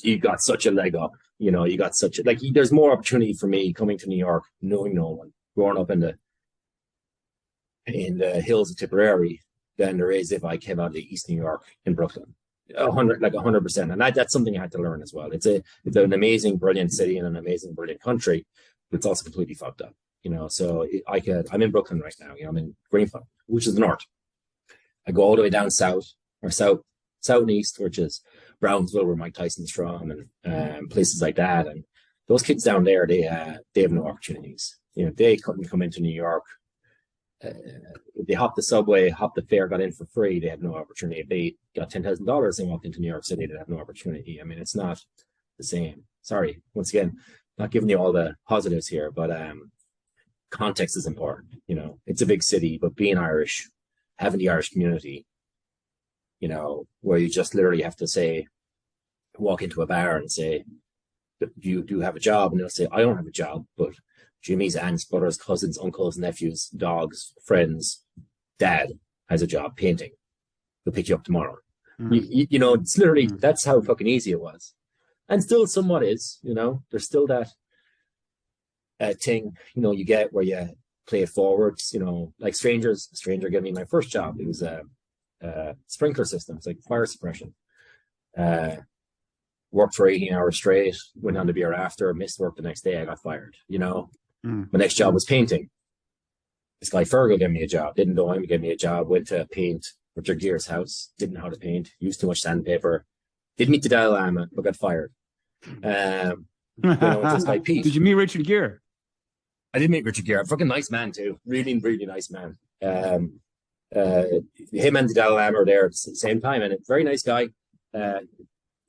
S2: you got such a leg up. You got such a there's more opportunity for me coming to New York, knowing no one, growing up in the hills of Tipperary, than there is if I came out of East New York in Brooklyn. 100%, and that's something I had to learn as well. It's an amazing, brilliant city and an amazing, brilliant country, but it's also completely fucked up. So I'm in Brooklyn right now. I'm in Greenfield, which is the north. I go all the way down south and east, which is Brownsville, where Mike Tyson's from, and places like that. And those kids down there, they have no opportunities. They couldn't come into New York. If they hopped the subway, hopped the fare, got in for free, they had no opportunity. If they got $10,000 and walked into New York City, they'd have no opportunity. I mean, it's not the same. Sorry, once again, not giving you all the positives here, but context is important. It's a big city, but being Irish, having the Irish community, where you just literally have to walk into a bar and say, do you have a job? And they'll say, I don't have a job, but Jimmy's aunts, brothers, cousins, uncles, nephews, dogs, friends, dad has a job painting. He'll pick you up tomorrow. It's literally, that's how fucking easy it was. And still somewhat is, there's still that thing, you get where you play it forwards, like a stranger gave me my first job. It was a sprinkler system. It's like fire suppression. Worked for 18 hours straight, went on to beer after, missed work the next day, I got fired, My next job was painting. This guy Fergal gave me a job. Didn't know him, he gave me a job. Went to paint Richard Gere's house. Didn't know how to paint. Used too much sandpaper. Didn't meet the Dalai Lama, but got fired. This guy Pete.
S1: Did you meet Richard Gere?
S2: I did meet Richard Gere. A fucking nice man too. Really, really nice man. Him and the Dalai Lama are there at the same time, and a very nice guy.
S1: Are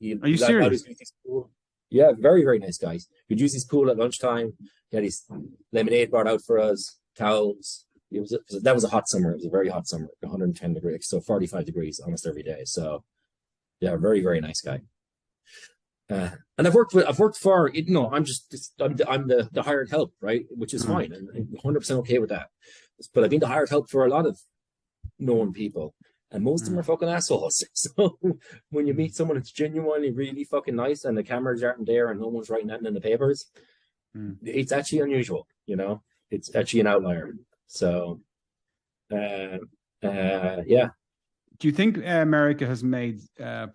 S1: you serious?
S2: Yeah, very, very nice guys. We'd use his pool at lunchtime. He had his lemonade brought out for us, towels. That was a hot summer. It was a very hot summer, 110 degrees, so 45 degrees almost every day. So, yeah, very, very nice guy. And I've worked for, I'm the hired help, right? Which is fine. And I'm 100% okay with that. But I've been the hired help for a lot of known people. And most of them are fucking assholes. So when you meet someone that's genuinely really fucking nice and the cameras aren't there and no one's writing nothing in the papers, it's actually unusual, It's actually an outlier. So, yeah.
S1: Do you think America has made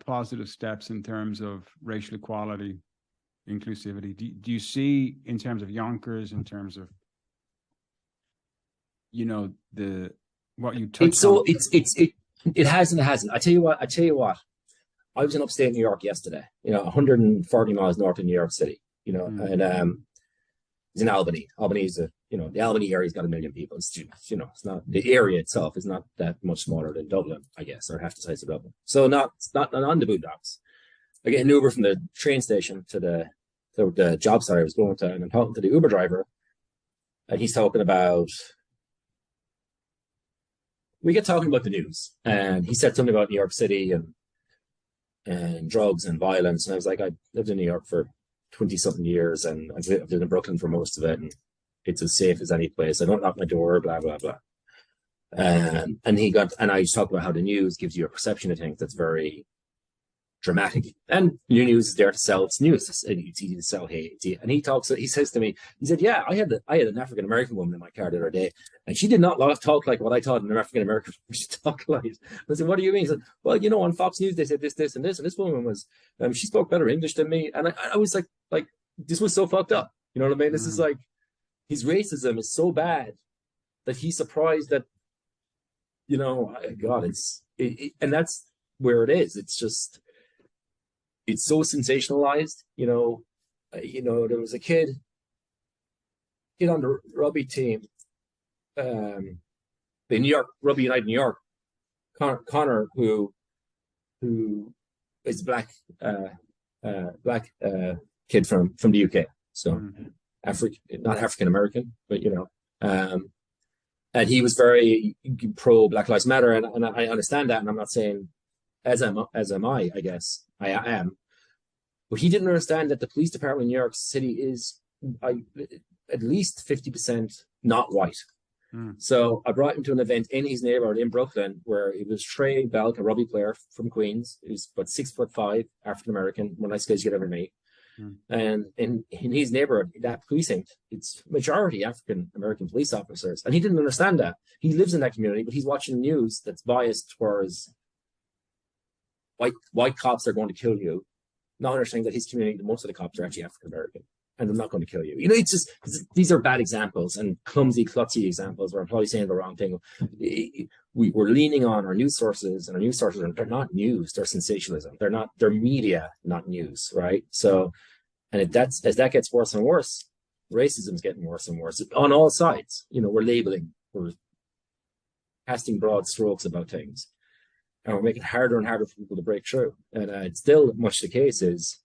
S1: positive steps in terms of racial equality, inclusivity? Do you see, in terms of Yonkers, in terms of, what you touched on?
S2: It has and it hasn't. I tell you what. I was in upstate New York yesterday. 140 miles north of New York City. And it's in Albany. Albany is the Albany area's got 1 million people. It's it's not, the area itself is not that much smaller than Dublin, I guess, or half the size of Dublin. So it's not on the boondocks. I get an Uber from the train station to the job site I was going to, and I'm talking to the Uber driver, and he's talking about. We get talking about the news, and he said something about New York City and drugs and violence. And I was like, I lived in New York for 20-something years, and I've lived in Brooklyn for most of it, and it's as safe as any place. I don't knock my door, blah, blah, blah. And I just talked about how the news gives you a perception of things that's very dramatic. And new news is there to sell. It's news. It's easy to sell hate. And he says to me, he said, yeah, I had an African-American woman in my car the other day, and she did not talk like what I thought an African-American would talk like. I said, what do you mean? He said, well, on Fox News, they said this, this, and this, and this woman was, she spoke better English than me. And I was like, this was so fucked up. You know what I mean? This is like, his racism is so bad that he's surprised that, God, and that's where it is. It's just, it's so sensationalized, there was a kid kid on the rugby team, the New York Rugby United New York, Connor, who is a black kid from the UK, so not African American, but and he was very pro Black Lives Matter, and I understand that, and I'm not saying as am I guess I am, but he didn't understand that the police department in New York City is at least 50% not white. So I brought him to an event in his neighborhood in Brooklyn where it was Trey Belk, a rugby player from Queens. He was about 6'5", African American, one of the nice guys you'd ever meet. And in his neighborhood, that precinct, it's majority African American police officers, and he didn't understand that. He lives in that community, but he's watching news that's biased towards white cops are going to kill you, not understanding that his community, most of the cops are actually African American, and they're not going to kill you. It's just, these are bad examples and clumsy, klutzy examples where I'm probably saying the wrong thing. We're leaning on our news sources, and our news sources they're not news, they're sensationalism. They're media, not news, right? So, and as that gets worse and worse, racism's getting worse and worse on all sides. We're labeling, we're casting broad strokes about things, and we're making it harder and harder for people to break through. And it's still much the case is,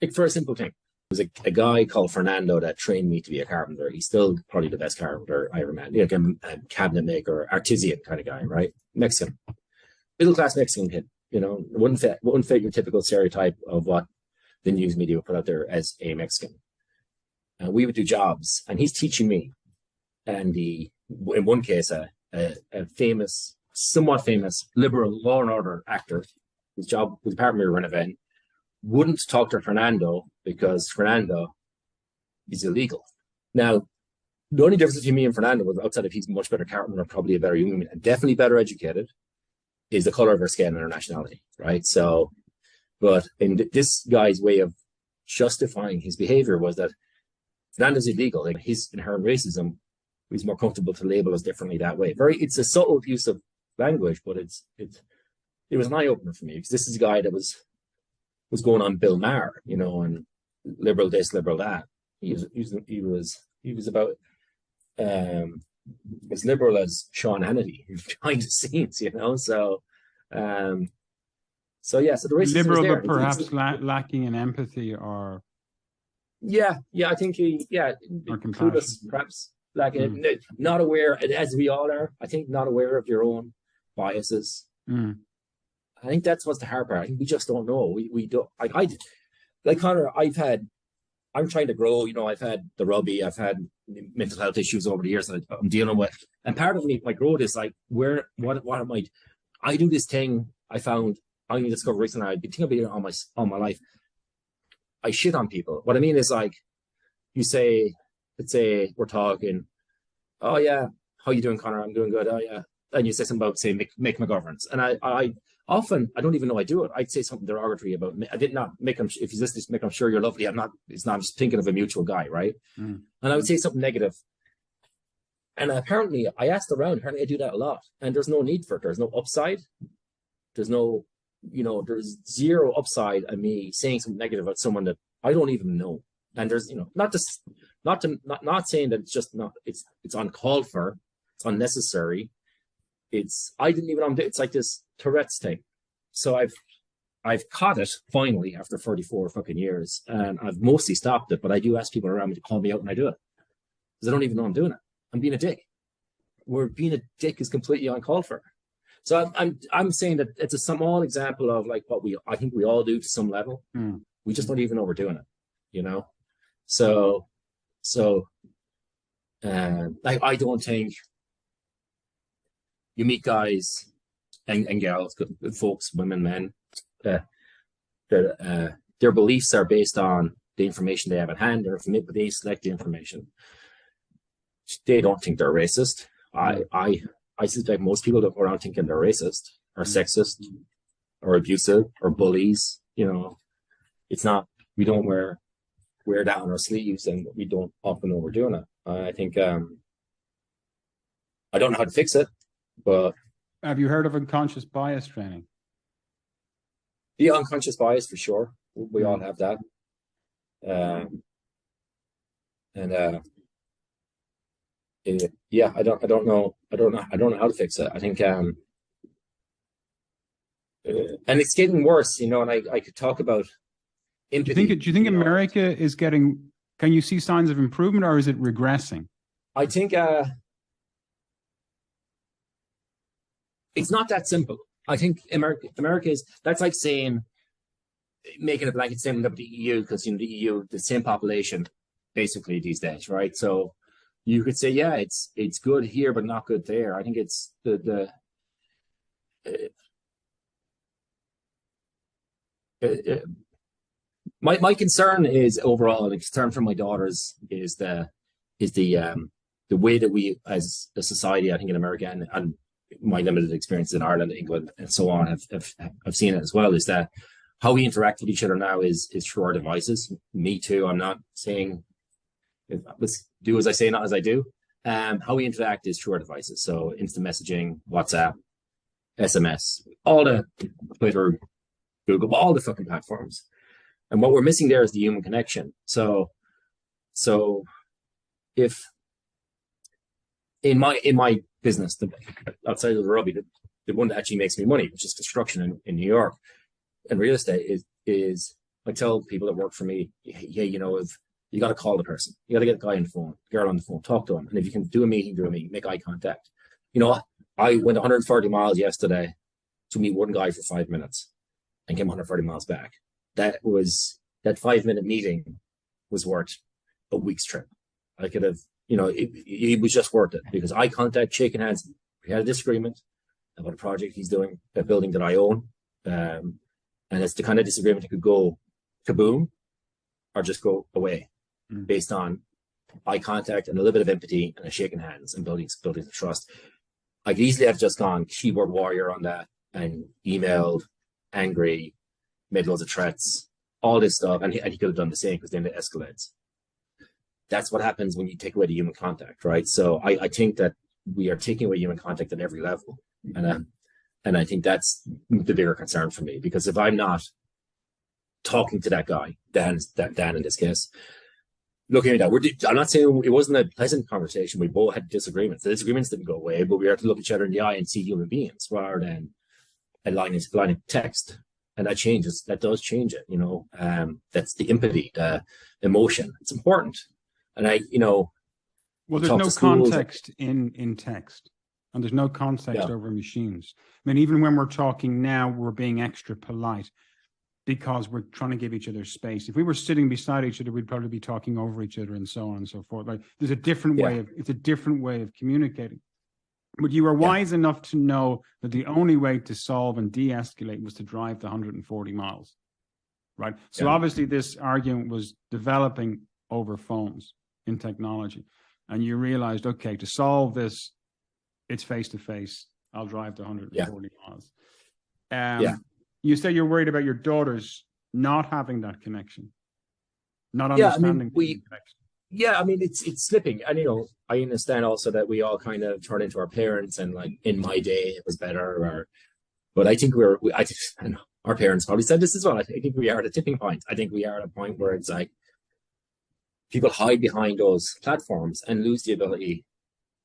S2: like, for a simple thing, there was a guy called Fernando that trained me to be a carpenter. He's still probably the best carpenter I ever met. Like a cabinet maker, artisan kind of guy, right? Mexican, middle class Mexican kid. Wouldn't fit your typical stereotype of what the news media would put out there as a Mexican. And we would do jobs, and he's teaching me. And in one case, a famous, somewhat famous liberal Law and Order actor, whose apartment we were renovating, wouldn't talk to Fernando because Fernando is illegal. Now, the only difference between me and Fernando was, outside of he's a much better carpenter, probably a better human, and definitely better educated, is the color of our skin and our nationality, right? So, but in this guy's way of justifying his behavior was that Fernando's illegal. Like, his inherent racism, he's more comfortable to label us differently that way. It's a subtle use of language, but it was an eye opener for me, because this is a guy that was going on Bill Maher, and liberal this, liberal that. He was about as liberal as Sean Hannity behind the scenes, So yeah, so the racism
S1: liberal,
S2: is there.
S1: but perhaps lacking in empathy or
S2: I think
S1: or compassion.
S2: Perhaps lacking, not aware, as we all are. I think not aware of your own biases. I think that's what's the hard part. I think we just don't know. We don't, like Connor, I'm trying to grow. I've had the rugby, I've had mental health issues over the years that I'm dealing with. And part of me, my growth is like, what am I do this thing I found, I discovered recently, I've been thinking about it all my life. I shit on people. What I mean is, like, let's say we're talking, oh yeah, how you doing, Connor? I'm doing good. Oh yeah. And you say something about, say, Mick McGovern's. And I often, I don't even know I do it. I'd say something derogatory about me. I did not make him, if he's listening to Mick, I'm sure you're lovely. I'm just thinking of a mutual guy, right? And I would say something negative. And apparently, I asked around, apparently I do that a lot. And there's no need for it. There's no upside. There's no, there's zero upside on me saying something negative about someone that I don't even know. And there's, not saying that it's just not, it's uncalled for, it's unnecessary. It's like this Tourette's thing. So I've caught it finally after 34 fucking years, and I've mostly stopped it, but I do ask people around me to call me out when I do it, because I don't even know I'm doing it. I'm being a dick. Where being a dick is completely uncalled for. So I'm saying that it's a small example of like what I think we all do to some level. We just don't even know we're doing it, So I don't think you meet guys and girls, good folks, women, men, their beliefs are based on the information they have at hand, but they select the information. They don't think they're racist. I suspect most people that go around thinking they're racist or sexist or abusive or bullies. It's not, we don't wear that on our sleeves, and we don't often know we're doing it. I think, I don't know how to fix it, but.
S1: Have you heard of unconscious bias training?
S2: Yeah, unconscious bias for sure. We all have that. Yeah, I don't know how to fix it. I think, and it's getting worse, and I could talk about empathy.
S1: Do you think America is getting, can you see signs of improvement, or is it regressing?
S2: I think it's not that simple. I think America is, that's like saying, making a blanket statement about the EU, because the EU, the same population basically these days, right? So you could say, yeah, it's good here but not good there. I think it's my concern is overall, and the concern for my daughters is the way that we as a society, I think in America, and my limited experience in Ireland, England, and so on, have seen it as well, is that how we interact with each other now is through our devices. Me too. I'm not saying, let's do as I say, not as I do. How we interact is through our devices. So instant messaging, WhatsApp, SMS, all the Twitter, Google, all the fucking platforms. And what we're missing there is the human connection. So if in my business, outside of the rugby, the one that actually makes me money, which is construction in New York and real estate, is I tell people that work for me, yeah, if you got to call the person, you got to get a guy on the phone, girl on the phone, talk to him, and if you can do a meeting, make eye contact. I went 140 miles yesterday to meet one guy for 5 minutes and came 140 miles back. That 5-minute meeting was worth a week's trip. I could have, it was just worth it, because eye contact, shaking hands. We had a disagreement about a project he's doing, a building that I own. And it's the kind of disagreement that could go kaboom or just go away based on eye contact and a little bit of empathy and a shaking hands and building the trust. I could easily have just gone keyboard warrior on that and emailed, angry, made loads of threats, all this stuff, and he could have done the same, because then it escalates. That's what happens when you take away the human contact, right? So I think that we are taking away human contact at every level, and I think that's the bigger concern for me, because if I'm not talking to that guy, Dan in this case, looking at that, I'm not saying it wasn't a pleasant conversation. We both had disagreements. The disagreements didn't go away, but we had to look each other in the eye and see human beings rather than a line of text. And that does change it, that's the empathy, the emotion. It's important. And
S1: well, there's no context in text, and there's no context over machines. I mean, even when we're talking now, we're being extra polite because we're trying to give each other space. If we were sitting beside each other, we'd probably be talking over each other and so on and so forth. Like, there's a different way it's a different way of communicating. But you were wise enough to know that the only way to solve and de-escalate was to drive the 140 miles, right? So obviously this argument was developing over phones in technology. And you realized, okay, to solve this, it's face-to-face. I'll drive the 140 miles. You say you're worried about your daughters not having that connection, not understanding the connection.
S2: Yeah, I mean, it's slipping. And, I understand also that we all kind of turn into our parents and, like, in my day, it was better. But I think I know our parents probably said this as well. I think we are at a tipping point. I think we are at a point where it's like people hide behind those platforms and lose the ability.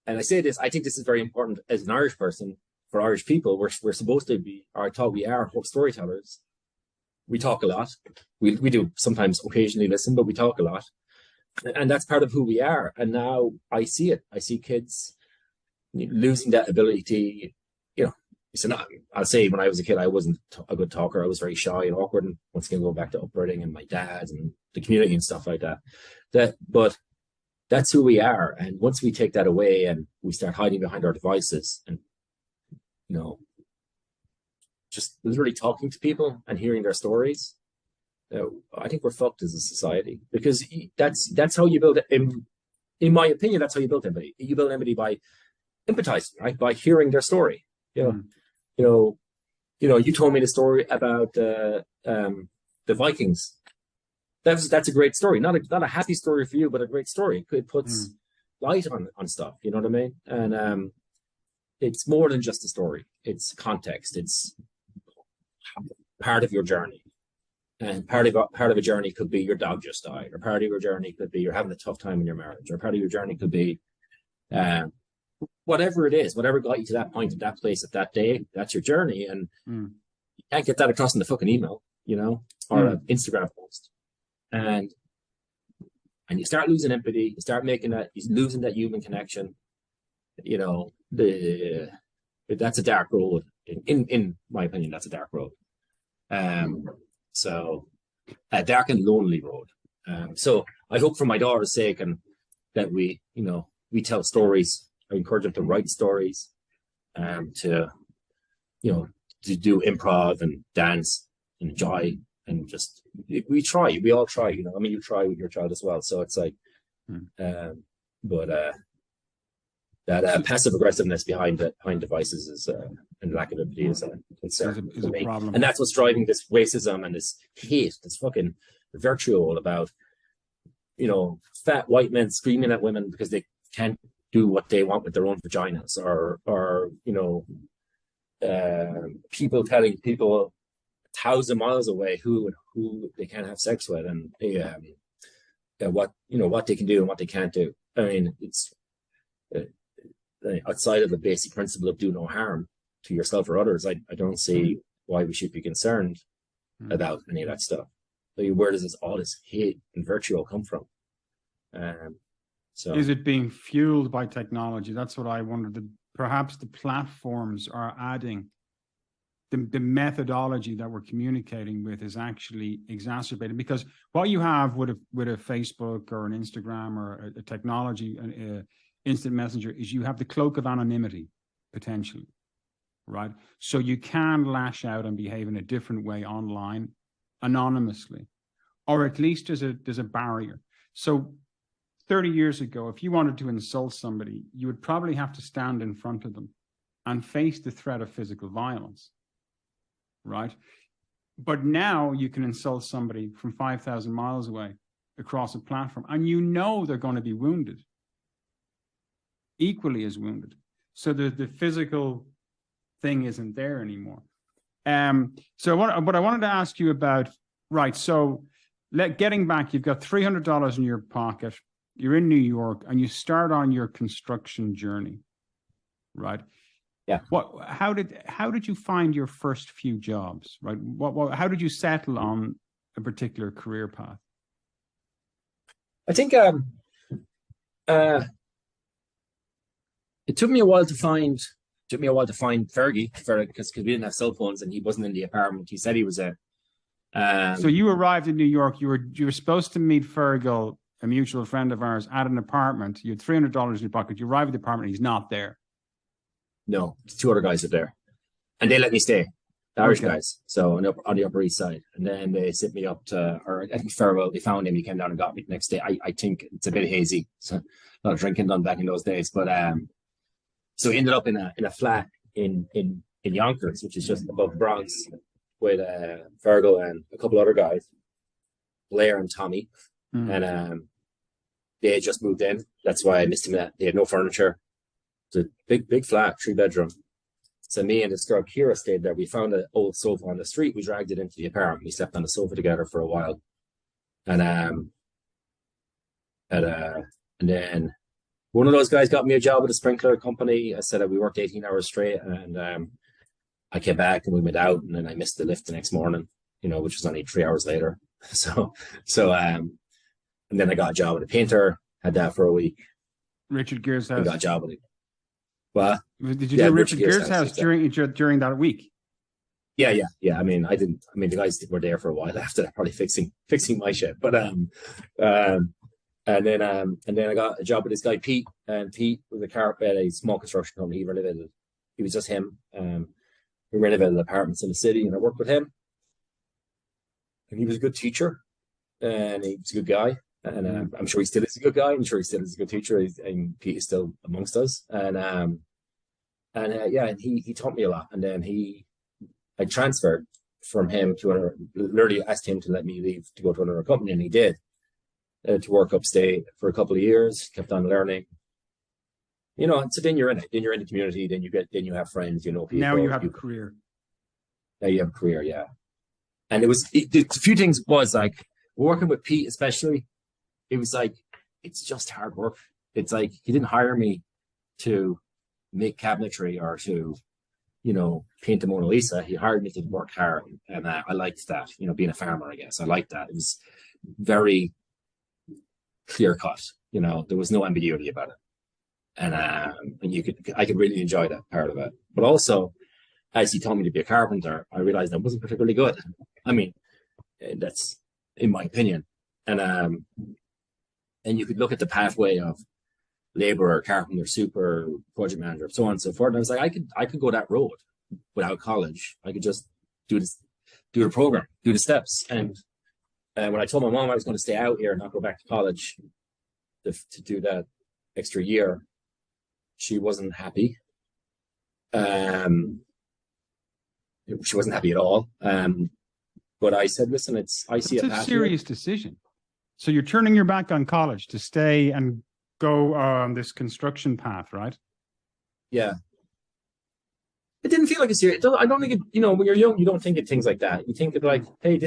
S2: And I say this, I think this is very important as an Irish person. For Irish people, we're supposed to be, or I thought we are, storytellers. We talk a lot. We do sometimes occasionally listen, but we talk a lot. And that's part of who we are. And now I see it. I see kids losing that ability. I'll say when I was a kid, I wasn't a good talker. I was very shy and awkward. And once again, going back to upbringing and my dad and the community and stuff like that. But that's who we are. And once we take that away and we start hiding behind our devices and, just literally talking to people and hearing their stories, I think we're fucked as a society, because that's how you build it. In my opinion, that's how you build empathy. You build empathy by empathizing, right? By hearing their story. You told me the story about the Vikings. That's a great story. Not a happy story for you, but a great story. It puts light on stuff. You know what I mean? And it's more than just a story. It's context. It's part of your journey. And part of a journey could be your dog just died, or part of your journey could be you're having a tough time in your marriage, or part of your journey could be Whatever it is, whatever got you to that point at that place at that day, that's your journey. And you can't get that across in the fucking email, you know, or an Instagram post. And you start losing empathy, you start losing that human connection. You know, that's a dark road. In my opinion, that's a dark road. So a dark and lonely road. So I hope for my daughter's sake and that we tell stories. I encourage them to write stories, to do improv and dance and enjoy, and just we all try, you know. I mean, you try with your child as well. So it's like, but that passive aggressiveness behind devices is and lack of empathy is a problem, and that's what's driving this racism and this hate, this fucking vitriol about, you know, fat white men screaming at women because they can't do what they want with their own vaginas, or you know, people telling people 1,000 miles away who they can't have sex with, and what they can do and what they can't do. I mean, it's outside of the basic principle of do no harm to yourself or others. I don't see why we should be concerned about any of that stuff. Like, where does all this hate and vitriol come from? So
S1: is it being fueled by technology? That's what I wondered. Perhaps the platforms are adding the methodology that we're communicating with is actually exacerbated, because what you have with a Facebook or an Instagram or a technology, instant messenger, is you have the cloak of anonymity potentially, right? So you can lash out and behave in a different way online anonymously, or at least there's a barrier. So 30 years ago, if you wanted to insult somebody, you would probably have to stand in front of them and face the threat of physical violence, right? But now you can insult somebody from 5,000 miles away across a platform, and you know they're going to be wounded, equally as wounded. So the physical thing isn't there anymore. So what I wanted to ask you about, right, so getting back, you've got $300 in your pocket, you're in New York, and you start on your construction journey, right?
S2: Yeah.
S1: How did you find your first few jobs, right? How did you settle on a particular career path?
S2: I think it took me a while to find Fergie, because we didn't have cell phones and he wasn't in the apartment. He said he was there.
S1: So you arrived in New York. You were supposed to meet Fergal, a mutual friend of ours, at an apartment. You had $300 in your pocket. You arrive at the apartment, he's not there.
S2: No, 2 other guys are there, and they let me stay. The Irish guys, so on the Upper East Side, and then they sent me up to, or I think Fergal, they found him. He came down and got me the next day. I think it's a bit hazy, so a lot of drinking done back in those days. But so he ended up in a flat in Yonkers, which is just above the Bronx, with Fergal and a couple other guys, Blair and Tommy, and they had just moved in. That's why I missed him. They had no furniture. It's a big flat, 3-bedroom. So me and this girl Kira stayed there. We found an old sofa on the street. We dragged it into the apartment. We slept on the sofa together for a while, and then one of those guys got me a job at a sprinkler company. I said that we worked 18 hours straight, and I came back and we went out, and then I missed the lift the next morning, you know, which was only 3 hours later. So and then I got a job at a painter. Had that for a week.
S1: Richard Gere's house.
S2: I got a job at it. What?
S1: Did you do Richard Gere's house during that week?
S2: Yeah. I mean, the guys were there for a while after that, probably fixing my shit. But and then I got a job with this guy Pete, and Pete was a carpet, a small construction company. He was just him. We renovated apartments in the city, and I worked with him. And he was a good teacher, and he was a good guy. And I'm sure he still is a good guy. I'm sure he still is a good teacher. And Pete is still amongst us. And he taught me a lot. And then I transferred from him to literally asked him to let me leave to go to another company, and he did, to work upstate for a couple of years. Kept on learning. You know, so then you're in it. Then you're in the community. Then you have friends. You know people.
S1: Now you have a career.
S2: Now you have a career, yeah. And a few things was like working with Pete, especially. It was like, it's just hard work. It's like, he didn't hire me to make cabinetry or to, paint the Mona Lisa. He hired me to work hard, and I liked that. Being a farmer, I guess I liked that. It was very clear cut. There was no ambiguity about it, and I could really enjoy that part of it. But also, as he told me to be a carpenter, I realized I wasn't particularly good. I mean, that's in my opinion, and you could look at the pathway of laborer, carpenter, super, project manager, so on and so forth. And I was like, I could go that road without college. I could just do the program, do the steps. And when I told my mom I was going to stay out here and not go back to college to do that extra year, she wasn't happy. She wasn't happy at all. But I said, listen, I see
S1: it's a serious decision. So you're turning your back on college to stay and go on this construction path, right?
S2: Yeah. It didn't feel like a serious. I don't think it. When you're young, you don't think of things like that. You think of like, hey,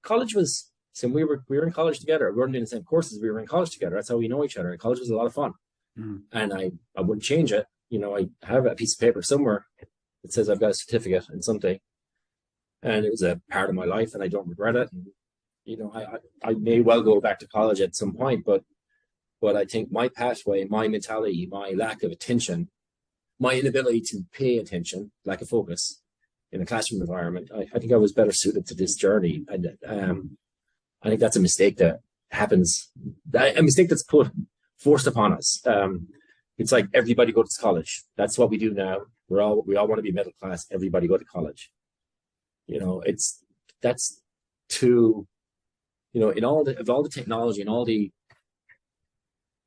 S2: college was. So we were in college together. We weren't doing the same courses. We were in college together. That's how we know each other. And college was a lot of fun. And I wouldn't change it. I have a piece of paper somewhere that says I've got a certificate in something, and it was a part of my life, and I don't regret it. And, I may well go back to college at some point, but I think my pathway, my mentality, my lack of attention, my inability to pay attention, lack of focus in a classroom environment, I think I was better suited to this journey. And I think that's a mistake that happens, a mistake that's forced upon us. It's like everybody go to college. That's what we do now. We all want to be middle class. Everybody go to college. That's too, in all the technology and all the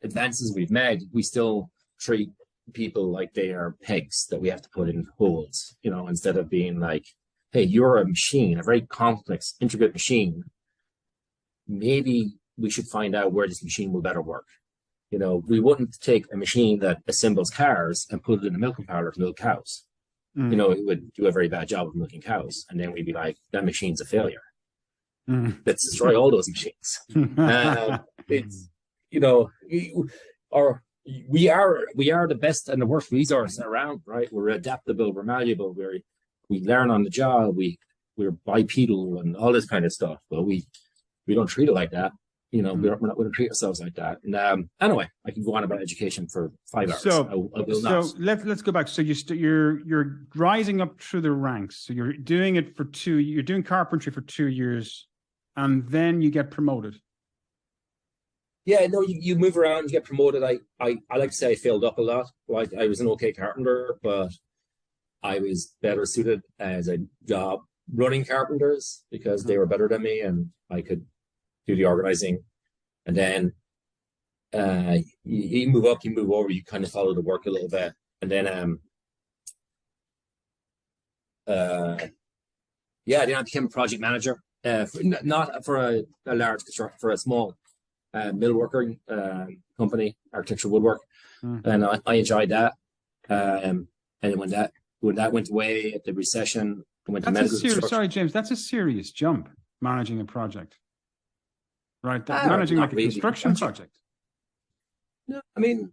S2: advances we've made, we still treat people like they are pegs that we have to put in holes, instead of being like, hey, you're a machine, a very complex, intricate machine. Maybe we should find out where this machine will better work. We wouldn't take a machine that assembles cars and put it in a milking parlor to milk cows. It would do a very bad job of milking cows. And then we'd be like, that machine's a failure. Let's destroy all those machines. It's, we are the best and the worst resource around, right? We're adaptable, we're malleable, we learn on the job, we're bipedal and all this kind of stuff, but we don't treat it like that. We're not going to treat ourselves like that. And anyway, I can go on about education for 5 hours.
S1: So,
S2: I will not.
S1: Let's go back. So you're rising up through the ranks. So you're doing it for you're doing carpentry for 2 years, and then you get promoted.
S2: Yeah, no, you move around, you get promoted. I like to say I failed up a lot. Like, I was an okay carpenter, but I was better suited as a job running carpenters because they were better than me and I could do the organizing. And then you move up, you move over, you kind of follow the work a little bit. And then then I became a project manager, not for a large construction, for a small millworking company, architectural woodwork. And I enjoyed that. And then when that went away at the recession, I went to medical construction.
S1: Sorry, James, that's a serious jump, managing a project. Right, managing like a construction project.
S2: No, I mean,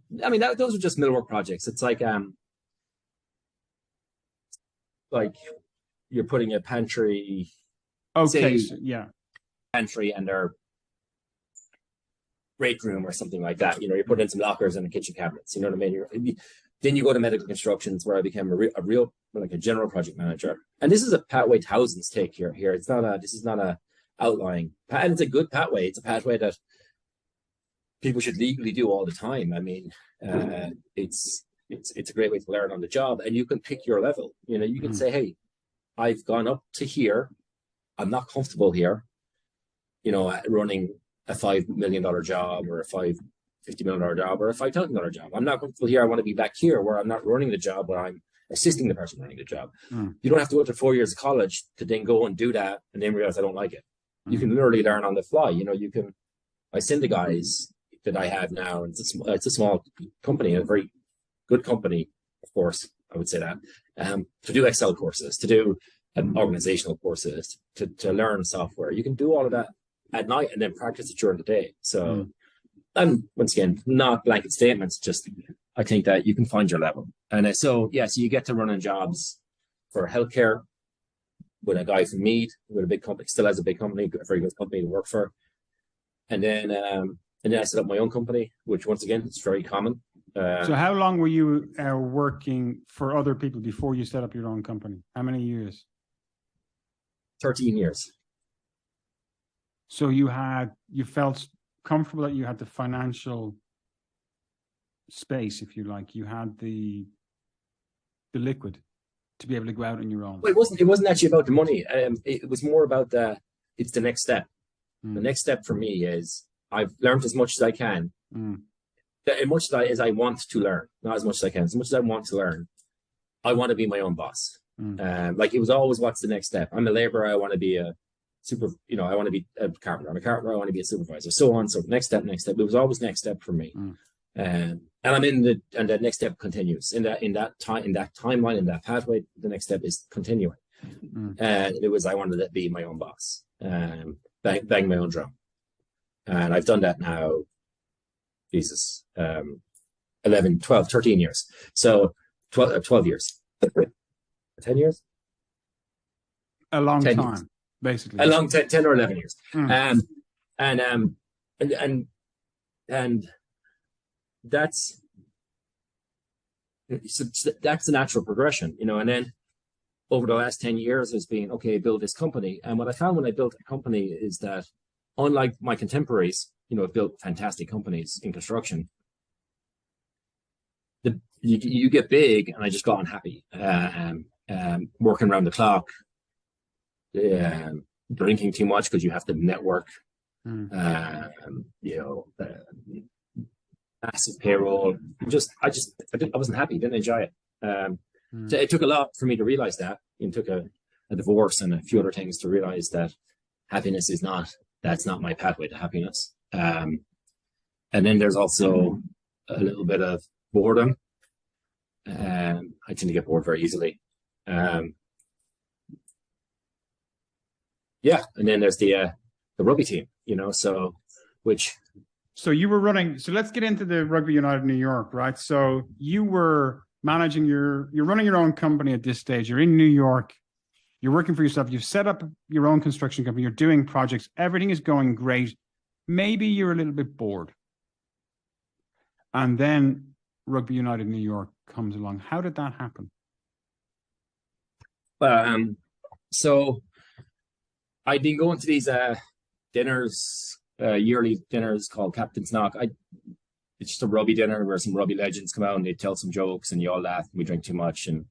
S2: those are just millwork projects. It's like you're putting a pantry.
S1: Okay,
S2: pantry and their break room or something like that. You're putting in some lockers and the kitchen cabinets. You know what I mean? Then you go to medical constructions, where I became a real like a general project manager. And this is a pathway thousands take here. It's not this is not a outlying, and it's a good pathway. It's a pathway that people should legally do all the time. I mean, it's a great way to learn on the job, and you can pick your level. You can say, hey, I've gone up to here. I'm not comfortable here, running a $5 million job or a $50 million job or a $5,000 job. I'm not comfortable here. I want to be back here where I'm not running the job, where I'm assisting the person running the job. You don't have to go to 4 years of college to then go and do that and then realize I don't like it. You can literally learn on the fly. I send the guys that I have now, and it's a small company, a very good company, of course, I would say that, to do Excel courses, to do organizational courses, to learn software. You can do all of that at night and then practice it during the day. So, and once again, not blanket statements, just I think that you can find your level. And so you get to run on jobs for healthcare with a guy from Mead, with a big company, still has a big company, a very good company to work for. And then I set up my own company, which once again, it's very common.
S1: So how long were you working for other people before you set up your own company? How many years?
S2: 13 years.
S1: So you felt comfortable that you had the financial space, if you like. You had the liquid to be able to go out on your own.
S2: Well, it wasn't actually about the money. It was more about it's the next step. The next step for me is I've learned as much as I can. As much as I want to learn, not as much as I can. As much as I want to learn, I want to be my own boss. Like it was always, what's the next step? I'm a laborer. I want to be I want to be a carpenter. I'm a carpenter. I want to be a supervisor. So on. So next step. It was always next step for me. And I'm and that next step continues in that timeline, in that pathway. The next step is continuing. And it was, I wanted to be my own boss, bang my own drum. And I've done that now, Jesus, 11, 12, 13 years. So 12 years. 10 years?
S1: A long
S2: 10
S1: time,
S2: years.
S1: Basically.
S2: A long 10 or 11 years. And that's the natural progression, and then over the last 10 years has been, okay, build this company. And what I found when I built a company is that, unlike my contemporaries, built fantastic companies in construction, you get big, and I just got unhappy, working around the clock, drinking too much because you have to network, massive payroll. I wasn't happy. Didn't enjoy it. So it took a lot for me to realize that. It took a divorce and a few other things to realize that happiness that's not my pathway to happiness. And then there's also a little bit of boredom. I tend to get bored very easily. And then there's the rugby team, so
S1: you were running. So let's get into the Rugby United New York, right? So you were managing you're running your own company at this stage. You're in New York. You're working for yourself. You've set up your own construction company. You're doing projects. Everything is going great. Maybe you're a little bit bored. And then Rugby United New York comes along. How did that happen?
S2: So I'd been going to these dinners, yearly dinners called Captain's Knock. It's just a rugby dinner where some rugby legends come out and they tell some jokes and you all laugh and we drink too much. And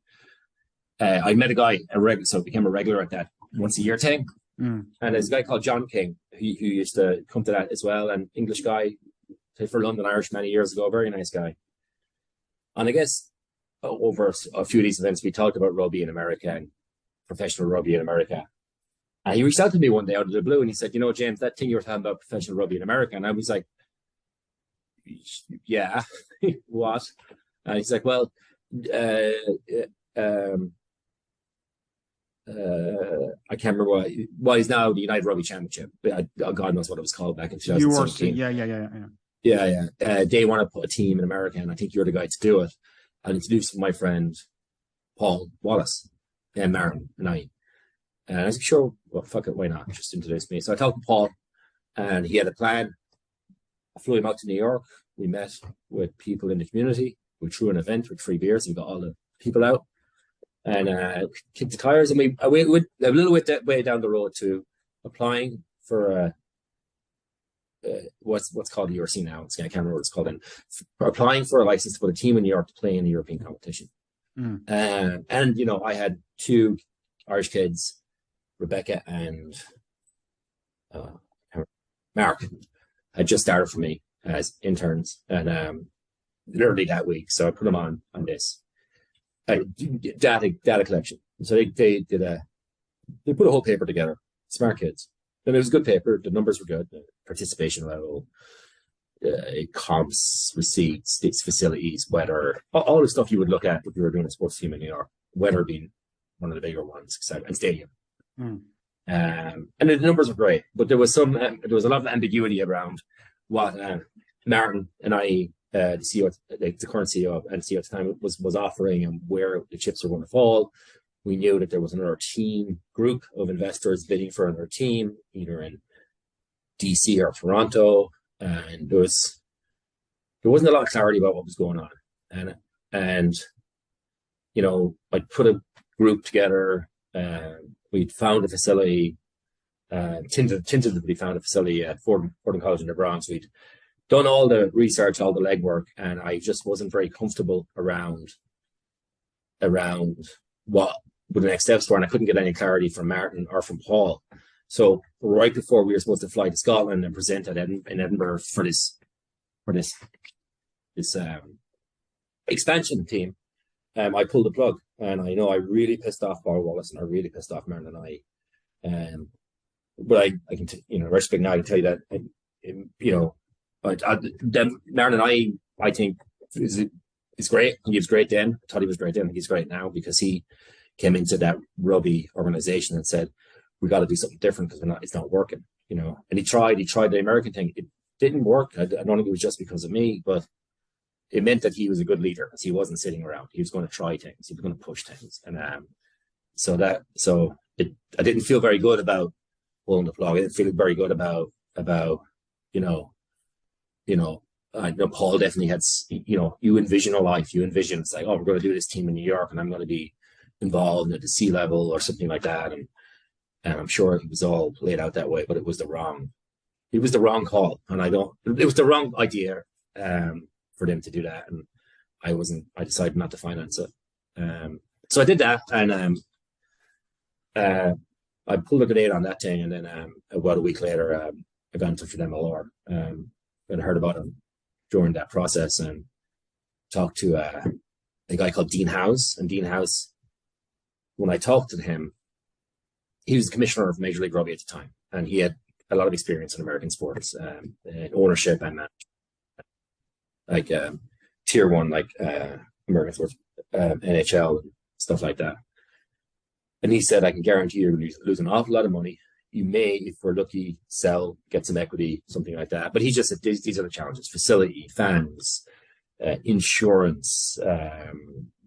S2: I met a guy, so it became a regular at that once a year thing. And there's a guy called John King who used to come to that as well. An English guy, played for London Irish many years ago, very nice guy. And I guess over a few of these events, we talked about rugby in America and professional rugby in America. And he reached out to me one day out of the blue and he said, James, that thing you were talking about professional rugby in America. And I was like, yeah, what? And he's like, well, I can't remember what he's now the United Rugby Championship. God knows what it was called back in 2017.
S1: Yeah.
S2: They want to put a team in America, and I think you're the guy to do it. I introduced my friend Paul Wallace and Martin and I. And I was like, sure, well, fuck it, why not? Just introduce me. So I talked to Paul, and he had a plan. I flew him out to New York. We met with people in the community. We threw an event with free beers. We got all the people out and kicked the tires. And we went a little bit that way down the road to applying for what's called the URC now. I can't remember what it's called. And applying for a license to put a team in New York to play in the European competition. And I had two Irish kids, Rebecca and Mark, had just started for me as interns, and literally that week. So I put them on this data collection. So they put a whole paper together. Smart kids, and it was a good paper. The numbers were good. The participation level, comps, receipts, states, facilities, weather, all the stuff you would look at if you were doing a sports team in New York. Weather being one of the bigger ones, etc., and stadium. And the numbers were great, but there was a lot of ambiguity around what Martin and I the CEO, the current CEO and CEO at the time was offering and where the chips were going to fall. We knew that there was another group of investors bidding for another team, either in DC or Toronto, and there wasn't a lot of clarity about what was going on. And you know, I put a group together. We'd found a facility, tentatively found a facility at Fordham College in the Bronx. We'd done all the research, all the legwork, and I just wasn't very comfortable around what the next steps were, and I couldn't get any clarity from Martin or from Paul. So right before we were supposed to fly to Scotland and present in Edinburgh for this expansion team, I pulled the plug, and I know I really pissed off Paul Wallace, and I really pissed off Martin and I. But I can, retrospect now, I can tell you that, Martin and I think is great. He was great then. I thought he was great then. He's great now because he came into that rugby organization and said, we got to do something different because it's not working, And he tried the American thing. It didn't work. I don't think it was just because of me, but it meant that he was a good leader because he wasn't sitting around. He was going to try things. He was going to push things. And I didn't feel very good about pulling the plug. I didn't feel very good about I know Paul definitely had, you envision a life. You envision it's like, oh, we're going to do this team in New York and I'm going to be involved at the C level or something like that. And I'm sure it was all laid out that way, but it was the wrong call. And it was the wrong idea for them to do that. And I decided not to finance it. So I did that, and I pulled a grenade on that thing. And then about a week later, I got in touch with MLR and heard about him during that process and talked to a guy called Dean Howes. And Dean Howes, when I talked to him, he was the commissioner of Major League Rugby at the time, and he had a lot of experience in American sports, ownership and tier one, American sports, NHL, and stuff like that. And he said, I can guarantee you're going to lose an awful lot of money. You may, if we're lucky, sell, get some equity, something like that. But he just said, these are the challenges: facility, fans, insurance,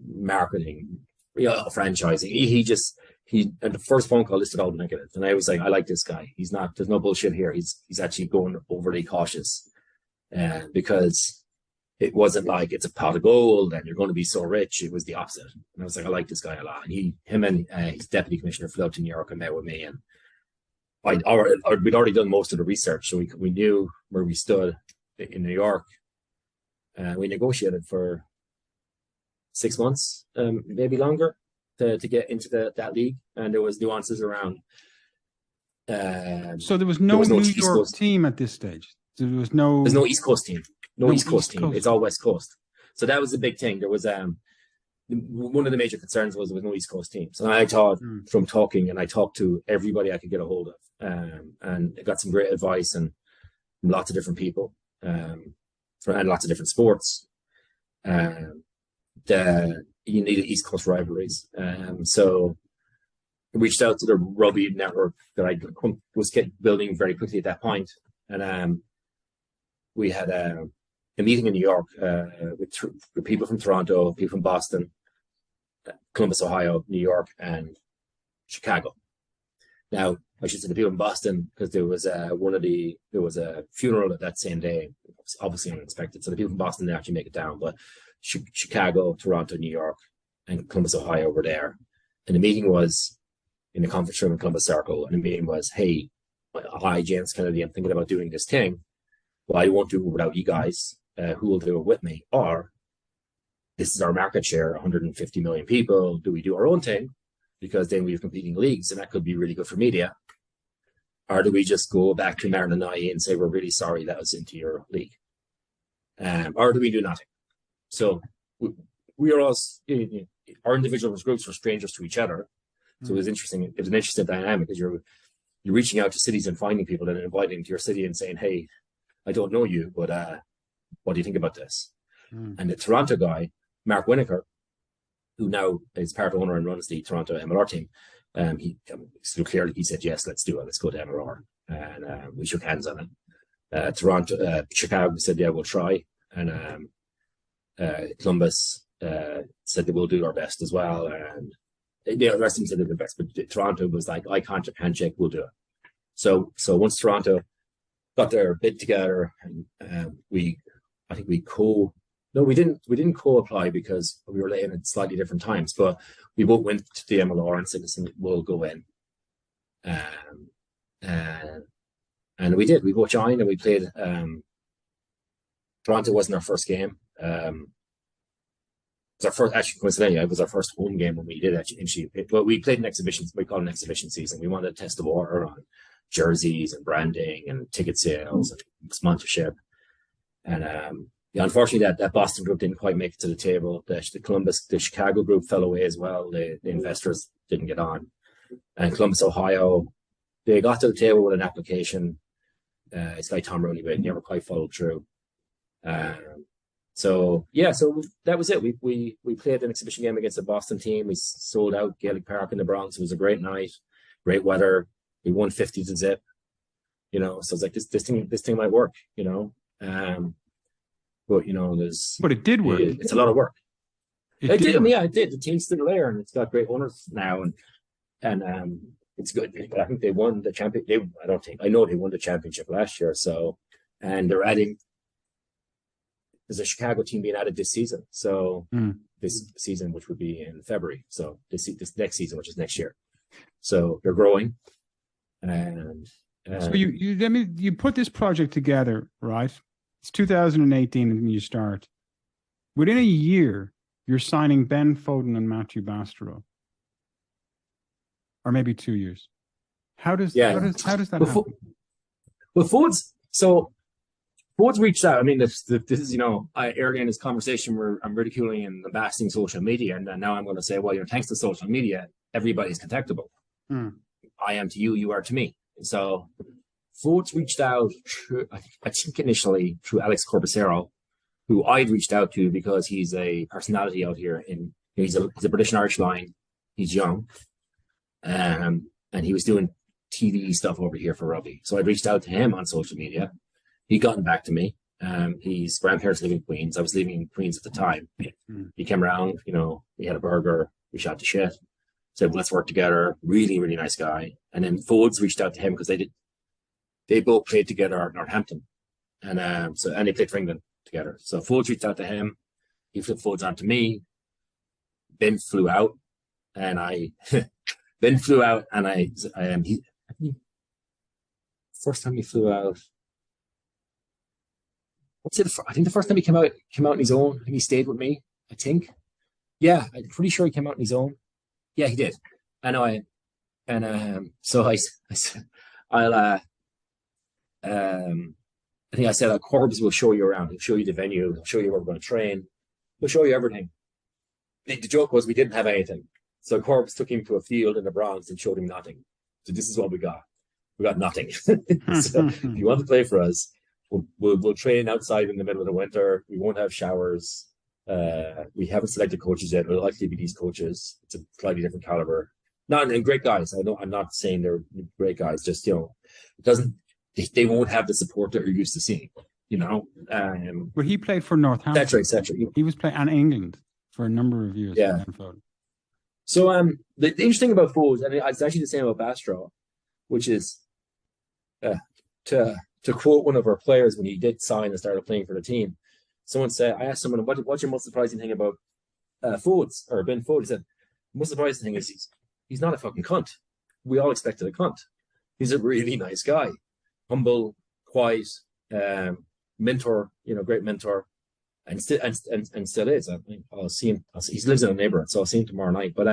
S2: marketing, franchising. And the first phone call listed all the negatives. And I was like, I like this guy. There's no bullshit here. He's actually going overly cautious. Because it wasn't like it's a pot of gold and you're going to be so rich. It was the opposite. And I was like, I like this guy a lot. And him and his deputy commissioner flew out to New York and met with me. And we'd already done most of the research. So we knew where we stood in New York. And we negotiated for 6 months, maybe longer, to get into that league. And there was nuances around.
S1: So there was no New York team at this stage. There's no
S2: East Coast team. No East Coast team. It's all West Coast. So that was the big thing. There was one of the major concerns was there was no East Coast team. So I thought from talking, and I talked to everybody I could get a hold of, and I got some great advice and from lots of different people, and lots of different sports. You needed East Coast rivalries. So I reached out to the rugby network that I was building very quickly at that point, and we had a meeting in New York with people from Toronto, people from Boston, Columbus, Ohio, New York, and Chicago. Now, I should say the people in Boston, because there was a funeral that same day. It was obviously unexpected. So the people from Boston didn't actually make it down, but Chicago, Toronto, New York, and Columbus, Ohio were there. And the meeting was in the conference room in Columbus Circle. And the meeting was, hey, hi, James Kennedy, I'm thinking about doing this thing. Well, I won't do it without you guys. Who will do it with me? Or this is our market share, 150 million people. Do we do our own thing? Because then we have competing leagues, and that could be really good for media. Or do we just go back to Martin and I and say, we're really sorry that was into your league? Or do we do nothing? So we are all, our individual groups were strangers to each other. So it was interesting. It was an interesting dynamic because you're reaching out to cities and finding people and inviting them to your city and saying, hey, I don't know you, but what do you think about this? And the Toronto guy, Mark Winokur, who now is part owner and runs the Toronto MLR team, he said, yes, let's do it. Let's go to MLR. And we shook hands on it. Chicago said, yeah, we'll try. And Columbus said they will do our best as well, and the rest of them said they did their best. But Toronto was like, I can't handshake, we'll do it. So once Toronto got their bid together, and we didn't co-apply because we were laying at slightly different times, but we both went to the MLR and said, listen, we'll go in. And we did. We both joined and we played. Toronto wasn't our first game. It was our first, actually, coincidentally, it was our first home game when we did actually. But we played an exhibition, we call it an exhibition season. We wanted to test the water on jerseys and branding and ticket sales and sponsorship. And unfortunately, that Boston group didn't quite make it to the table. The Chicago group fell away as well. The investors didn't get on. And Columbus, Ohio, they got to the table with an application. It's like Tom Rooney, but it never quite followed through. So that was it. We played an exhibition game against the Boston team. We sold out Gaelic Park in the Bronx. It was a great night, great weather. We won 50 to zip. So it's like this thing might work. But
S1: But it did work.
S2: It's a lot of work.
S1: It did.
S2: Yeah, it did. The team's still there, and it's got great owners now, and it's good. But I think they won the champion. I know they won the championship last year. So, and they're adding. There's a Chicago team being added this season. So this season, which would be in February. So this next season, which is next year. So they're growing. And
S1: so you put this project together, right? It's 2018 and you start. Within a year, you're signing Ben Foden and Matthew Bastrop. Or maybe 2 years. How does that happen?
S2: Well, Ford's reached out. I mean, this is, earlier in this conversation where I'm ridiculing and bashing social media, and now I'm going to say, well, thanks to social media, everybody's contactable. I am to you, you are to me. So Ford's reached out through, I think initially through Alex Corbacero, who I'd reached out to because he's a personality out here. He's a British and Irish line. He's young, and he was doing TV stuff over here for rugby. So I reached out to him on social media. He'd gotten back to me. His grandparents live in Queens. I was living in Queens at the time. He came around, we had a burger, we shot the shit, said, well, let's work together. Really, really nice guy. And then Folds reached out to him because they both played together at Northampton. And they played for England together. So Folds reached out to him. He flipped Folds on to me. Ben flew out and first time he flew out. I think the first time he came out on his own. I think he stayed with me. I think, yeah, I'm pretty sure he came out on his own. Yeah, he did. I know. So I said, I think I said, Corbs will show you around. He'll show you the venue. He'll show you where we're going to train. He'll show you everything. The joke was we didn't have anything. So Corbs took him to a field in the Bronx and showed him nothing. So this is what we got. We got nothing. So if you want to play for us, we'll train outside in the middle of the winter. We won't have showers. We haven't selected coaches yet. It'll likely be these coaches. It's a slightly different caliber. And great guys. I'm not saying they're great guys. Just it doesn't. They won't have the support that you're used to seeing.
S1: But he played for Northampton.
S2: That's right.
S1: He was playing in England for a number of years.
S2: Yeah. So the interesting about Foles, and it's actually the same about Bastrop, which is to quote one of our players when he did sign and started playing for the team. I asked someone, what's your most surprising thing about Foles or Ben Foles? He said, the most surprising thing is he's not a fucking cunt. We all expected a cunt. He's a really nice guy, humble, quiet, mentor, great mentor, and still is. I'll see him. He lives in a neighborhood, so I'll see him tomorrow night. But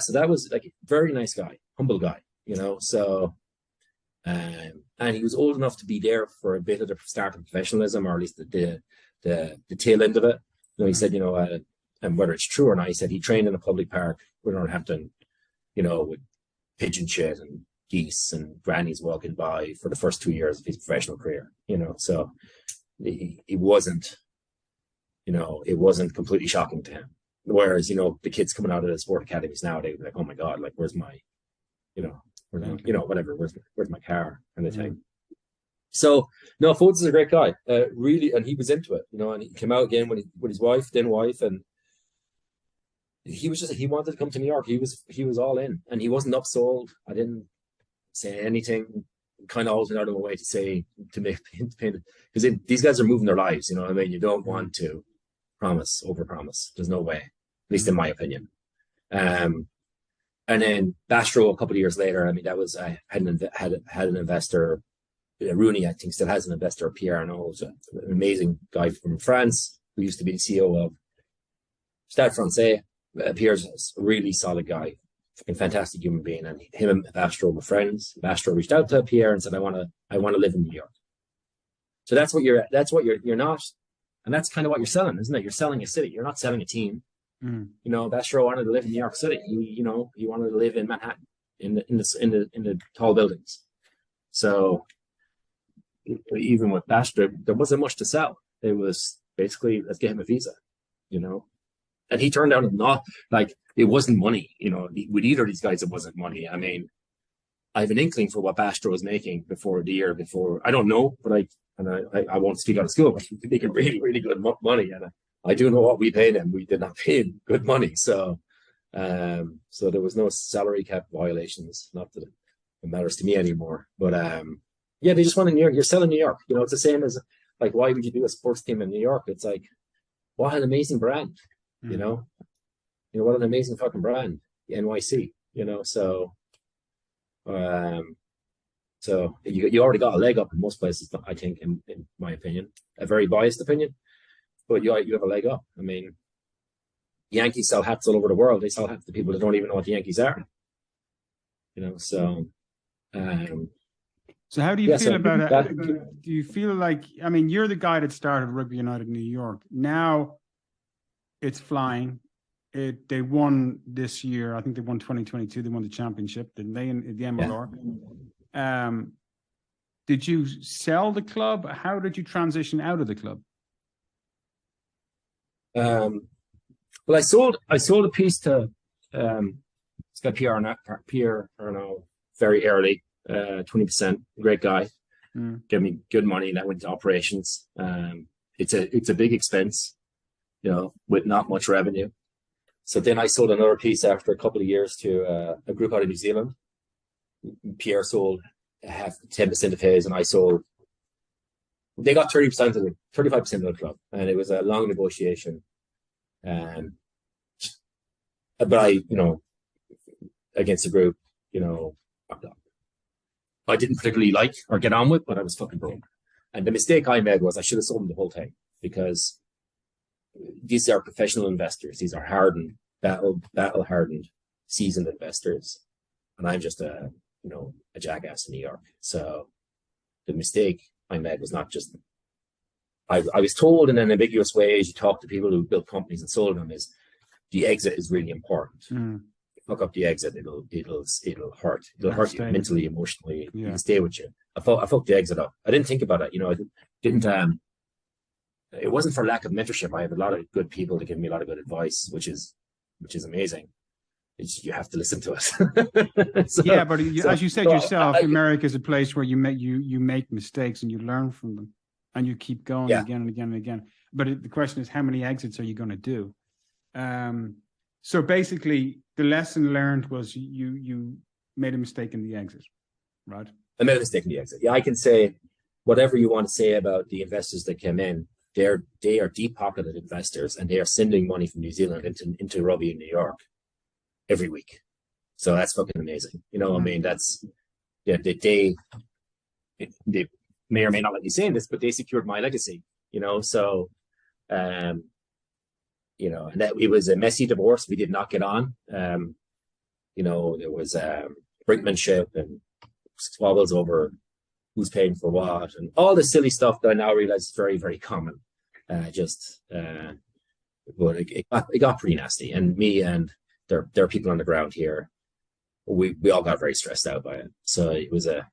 S2: so that was like a very nice guy, humble guy, So. And he was old enough to be there for a bit of the start of professionalism, or at least the tail end of it. He said, and whether it's true or not, he said he trained in a public park with Northampton, with pigeon shit and geese and grannies walking by for the first 2 years of his professional career. So it wasn't completely shocking to him. Whereas the kids coming out of the sport academies now, they're like, oh my god, like where's my, whatever, where's my car kind of thing. So no, Fulton's a great guy, really, and he was into it, and he came out again with his wife, then wife, and he wanted to come to New York. He was all in, and he wasn't upsold. I didn't say anything. Kind of always went out of my way to say to make because these guys are moving their lives. You know what I mean? You don't want to over promise. There's no way, at least in my opinion. And then Bastro a couple of years later. I mean, that was I had an investor. Rooney, I think, still has an investor, Pierre Arnaud, an amazing guy from France who used to be the CEO of Stade Francais. Pierre's a really solid guy, fucking fantastic human being, and him and Bastro were friends. Bastro reached out to Pierre and said, "I want to live in New York." So that's what you're not, and that's kind of what you're selling, isn't it? You're selling a city. You're not selling a team.
S1: Mm.
S2: Bastro wanted to live in New York City. He wanted to live in Manhattan in the tall buildings. So even with Bastro, there wasn't much to sell. It was basically, let's get him a visa, and he turned out not like it wasn't money, with either of these guys, it wasn't money. I mean, I have an inkling for what Bastro was making before the year before. I don't know, but I won't speak out of school, but he was making really, really good money. And I do know what we paid him. We did not pay him good money. So there was no salary cap violations. Not that it matters to me anymore, but, yeah, they just want in New York. You're selling New York. It's the same as like, why would you do a sports team in New York? It's like, what an amazing brand, what an amazing fucking brand, the NYC, So you already got a leg up in most places, I think, in my opinion, a very biased opinion, but you have a leg up. I mean, Yankees sell hats all over the world. They sell hats to people that don't even know what the Yankees are, So.
S1: So how do you feel about it? Do you feel like, I mean, you're the guy that started Rugby United New York. Now it's flying. They won this year. I think they won 2022. They won the championship, didn't they, in the MLR? Yeah. Did you sell the club? How did you transition out of the club?
S2: Well, I sold a piece to it's got Pierre Arnaud very early. 20%, great guy, gave me good money, and that went to operations. It's a big expense, with not much revenue. So then I sold another piece after a couple of years to a group out of New Zealand. Pierre sold 10% of his, and I sold. They got 30% of 35% of the club, and it was a long negotiation. But I, against the group, I didn't particularly like or get on with, but I was fucking broke. And the mistake I made was I should have sold them the whole thing, because these are professional investors. These are hardened, battle hardened, seasoned investors. And I'm just a jackass in New York. So the mistake I made was not just, I was told in an ambiguous way, as you talk to people who built companies and sold them, is the exit is really important. Fuck up the exit, it'll hurt. It'll hurt you mentally, emotionally. Yeah. It'll stay with you. I fucked the exit up. I didn't think about it. I didn't. It wasn't for lack of mentorship. I have a lot of good people to give me a lot of good advice, which is amazing. You have to listen to us.
S1: Yeah, but as you said yourself, America is a place where you make mistakes and you learn from them, and you keep going again and again and again. But the question is, how many exits are you going to do? So basically, the lesson learned was you made a mistake in the exit, right?
S2: I made a mistake in the exit. Yeah, I can say whatever you want to say about the investors that came in. They are deep-pocketed investors, and they are sending money from New Zealand into Rugby in New York every week. So that's fucking amazing. I mean, that's they may or may not let me say this, but they secured my legacy. So. And that it was a messy divorce. We did not get on. There was brinkmanship and squabbles over who's paying for what, and all the silly stuff that I now realize is very, very common. But it got pretty nasty. And me and there are people on the ground here. We all got very stressed out by it. So it was a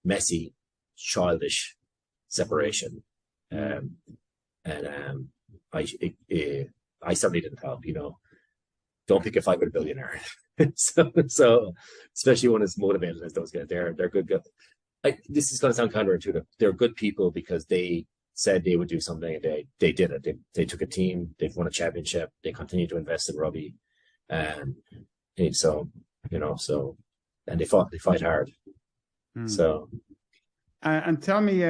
S2: messy, childish separation. I certainly didn't help. Don't pick a fight with a billionaire. so especially when it's motivated as those guys, they're good. this is going to sound counterintuitive. They're good people because they said they would do something and they did it. They took a team, they've won a championship, they continue to invest in rugby. And so, and they fight hard. So.
S3: And tell me,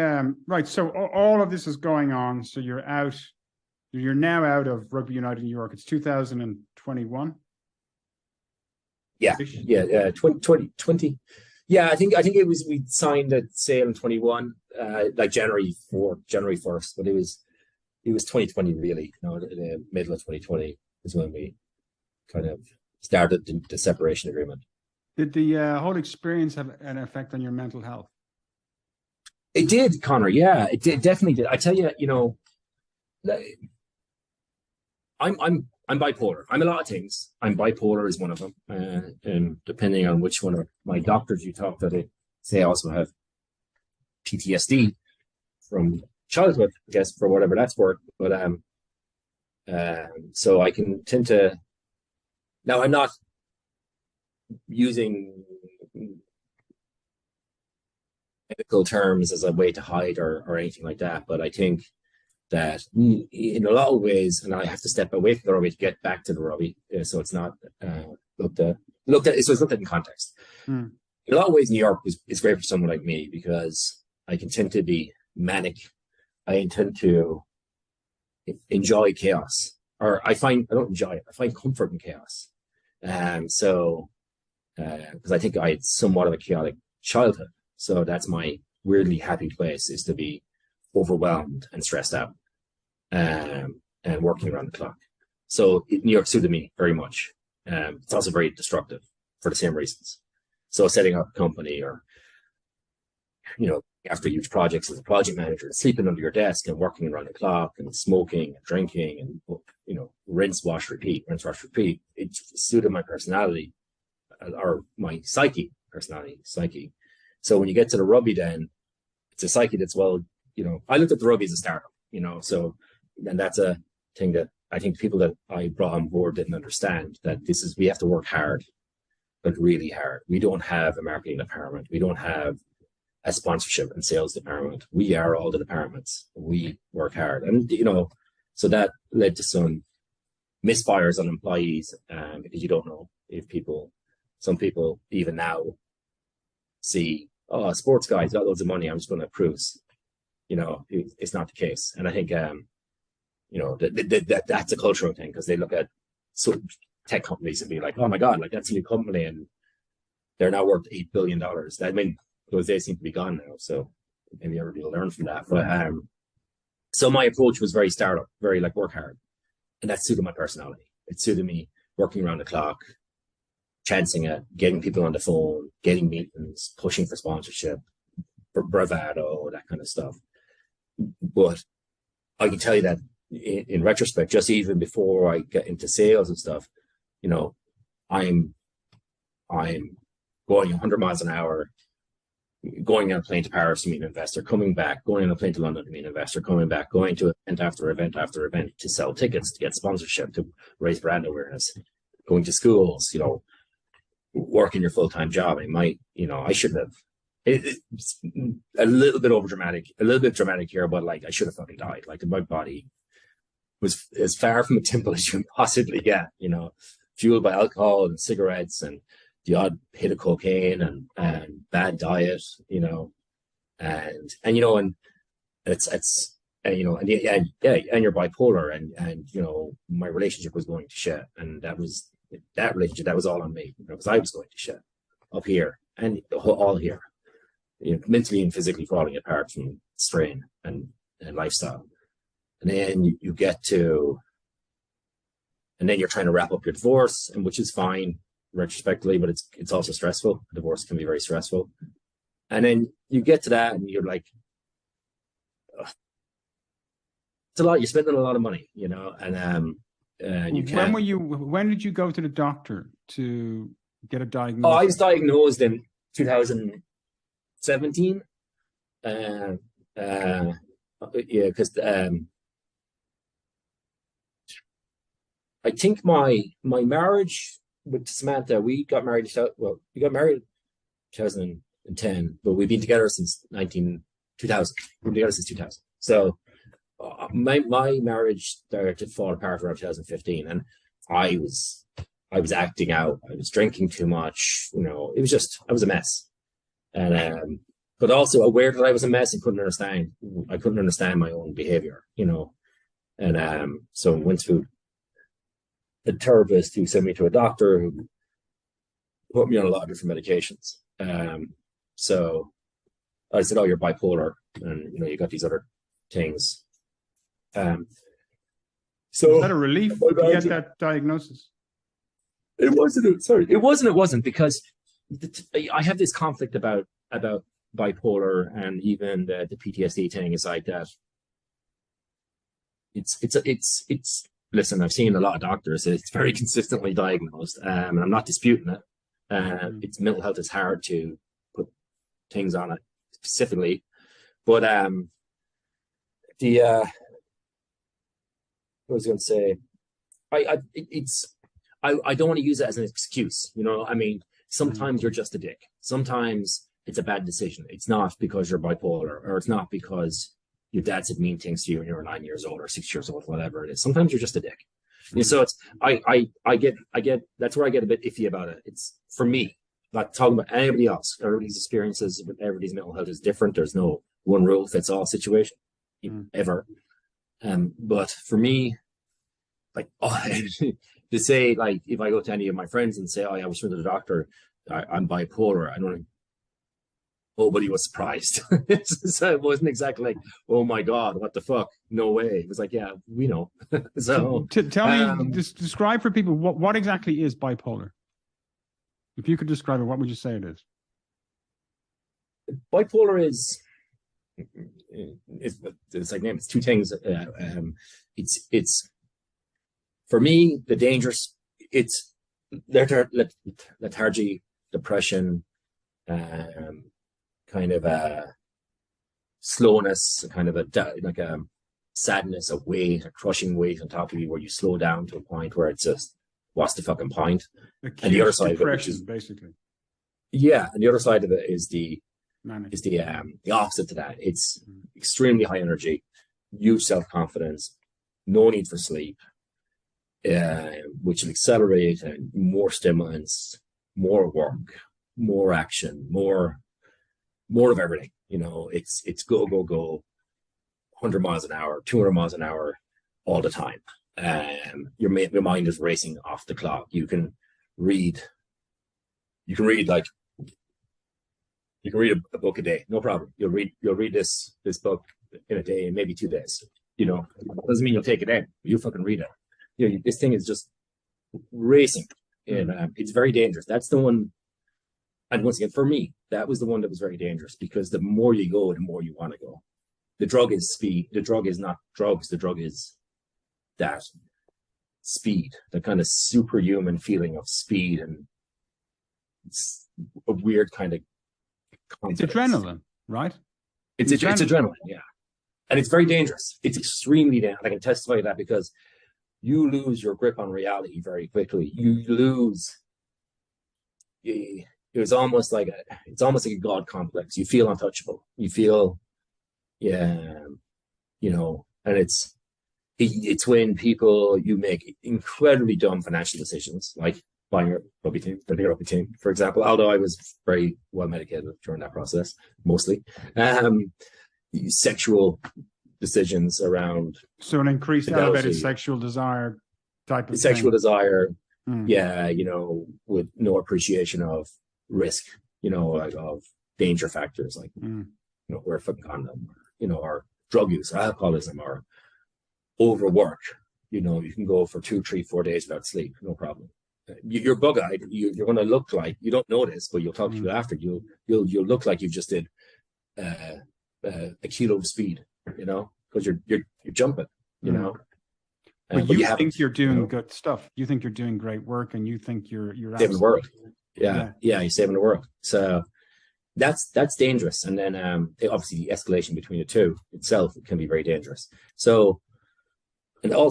S3: right, so all of this is going on. So you're now out of Rugby United New York. It's 2021.
S2: Yeah. 2020. Yeah, I think it was, we signed at sale in 21, like January 1st, but it was 2020 really. The middle of 2020 is when we kind of started the separation agreement.
S3: Did the whole experience have an effect on your mental health?
S2: It did, Connor. Yeah, it definitely did. I tell you, I'm bipolar. I'm a lot of things. I'm bipolar is one of them, and depending on which one of my doctors you talk to, they say I also have PTSD from childhood, I guess, for whatever that's worth. But so I can tend to. Now I'm not using medical terms as a way to hide or anything like that, but I think that in a lot of ways, and I have to step away from the rugby to get back to the rugby, so it's not looked at. So it's looked at in context. In a lot of ways, New York is great for someone like me because I can tend to be manic. I tend to enjoy chaos, or I don't enjoy it. I find comfort in chaos, so because I think I had somewhat of a chaotic childhood. So that's my weirdly happy place, is to be overwhelmed and stressed out and working around the clock. So New York suited me very much. It's also very destructive for the same reasons. So setting up a company or, after huge projects as a project manager, sleeping under your desk and working around the clock and smoking and drinking and, rinse, wash, repeat. It suited my personality or my psyche. So when you get to the rugby, then it's a psyche that's I looked at the rugby as a startup, so, and that's a thing that I think people that I brought on board didn't understand, that we have to work hard, but really hard. We don't have a marketing department. We don't have a sponsorship and sales department. We are all the departments. We work hard. And, so that led to some misfires on employees because you don't know if some people even now see, oh, sports guys got loads of money, I'm just going to cruise. It's not the case. And I think, that's a cultural thing, because they look at tech companies and be like, oh my God, like that's a new company and they're now worth $8 billion. Those days seem to be gone now. So maybe everybody will learn from that. But so my approach was very startup, very like work hard. And that suited my personality. It suited me working around the clock, chancing it, getting people on the phone, getting meetings, pushing for sponsorship, for bravado, that kind of stuff. But I can tell you that in retrospect, just even before I get into sales and stuff, I'm going 100 miles an hour, going on a plane to Paris to meet an investor, coming back, going on a plane to London to meet an investor, coming back, going to event after event after event to sell tickets, to get sponsorship, to raise brand awareness, going to schools, working your full-time job. I should have, it's a little bit dramatic here, but like I should have fucking died. Like my body was as far from a temple as you can possibly get, fueled by alcohol and cigarettes and the odd hit of cocaine and bad diet, and it's and you're bipolar and my relationship was going to shit, and that relationship, that was all on me, because I was going to shit up here and all here, mentally and physically falling apart from strain and lifestyle. And then you get to, and then you're trying to wrap up your divorce, and which is fine retrospectively, but it's also stressful. Divorce can be very stressful. And then you get to that and you're like, ugh, it's a lot. You're spending a lot of money, and you can't.
S3: When did you go to the doctor to get a diagnosis?
S2: Oh, I was diagnosed in 2017. Because I think my marriage with Samantha, we got married in 2000, 2010, but we've been together since 2000. We've been together since 2000. So my marriage started to fall apart around 2015, and I was acting out. I was drinking too much. You know, it was just, I was a mess. And but also aware that I was a mess and couldn't understand. I couldn't understand my own behavior, you know. And so I went to a therapist who sent me to a doctor who put me on a lot of different medications. So I said, "Oh, you're bipolar, and you know, you got these other things." So
S3: was that a relief to get that diagnosis?
S2: It wasn't. Sorry, it wasn't because I have this conflict about bipolar, and even the PTSD thing is like that. It's listen, I've seen a lot of doctors. It's very consistently diagnosed, and I'm not disputing it. It's mental health is hard to put things on it specifically, but I was going to say, I don't want to use it as an excuse. You know, I mean, sometimes you're just a dick. Sometimes it's a bad decision. It's not because you're bipolar, or it's not because your dad said mean things to you when you were 9 years old or 6 years old, whatever it is. Sometimes you're just a dick. And so it's, I get, that's where I get a bit iffy about it. It's for me, not talking about anybody else. Everybody's experiences with everybody's mental health is different. There's no one rule fits all situation ever. But for me, like, to say, like, if I go to any of my friends and say, "Oh, yeah, I was to the doctor, I'm bipolar," I don't. Nobody was surprised. So it wasn't exactly like, "Oh my God, what the fuck? No way." It was like, "Yeah, we know." So
S3: tell me, just describe for people what exactly is bipolar. If you could describe it, what would you say it is?
S2: Bipolar is it's like name. It's two things. It's for me the dangerous. It's lethargy, depression, kind of a slowness, kind of like a sadness, a weight, a crushing weight on top of you, where you slow down to a point where it's just, what's the fucking point?
S3: Acute
S2: and the other side
S3: depression,
S2: of it, which is
S3: basically.
S2: Yeah, and the other side of it is the
S3: Manic.
S2: the opposite to that. It's extremely high energy, huge self-confidence, no need for sleep, which will accelerate, and more stimulants, more work, more action, more of everything. You know, it's go, 100 miles an hour, 200 miles an hour all the time. Your mind is racing off the clock. You can read a book a day, no problem. You'll read this book in a day, maybe 2 days. You know, doesn't mean you'll take it in. You fucking read it. You know, this thing is just racing, and it's very dangerous. That's the one. And once again, for me, that was the one that was very dangerous, because the more you go, the more you want to go. The drug is speed. The drug is not drugs. The drug is that speed, the kind of superhuman feeling of speed, and it's a weird kind of confidence.
S3: It's adrenaline, right?
S2: It's adrenaline, yeah. And it's very dangerous. It's extremely dangerous. I can testify to that, because you lose your grip on reality very quickly. You lose. It's almost like a God complex. You feel untouchable. You feel, yeah, you know. And it's when you make incredibly dumb financial decisions, like buying a rugby team, for example. Although I was very well medicated during that process, mostly. Sexual decisions around.
S3: So an increased
S2: fidelity,
S3: elevated sexual desire type of
S2: sexual
S3: thing.
S2: desire. Yeah, you know, with no appreciation of risk, you know, like of danger factors, like you know, wear a fucking condom, you know, or drug use, or alcoholism, or overwork. You know, you can go for 2, 3, 4 days without sleep, no problem. You're bug-eyed. You're going to look like, you don't know this, but you'll talk to you after. You'll look like you just did a kilo of speed, you know, because you're jumping, you know.
S3: But you think you're doing good stuff. You think you're doing great work, and you think you're
S2: saving the world. Yeah, you're saving the world. So that's dangerous. And then obviously the escalation between the two itself can be very dangerous. So, and it all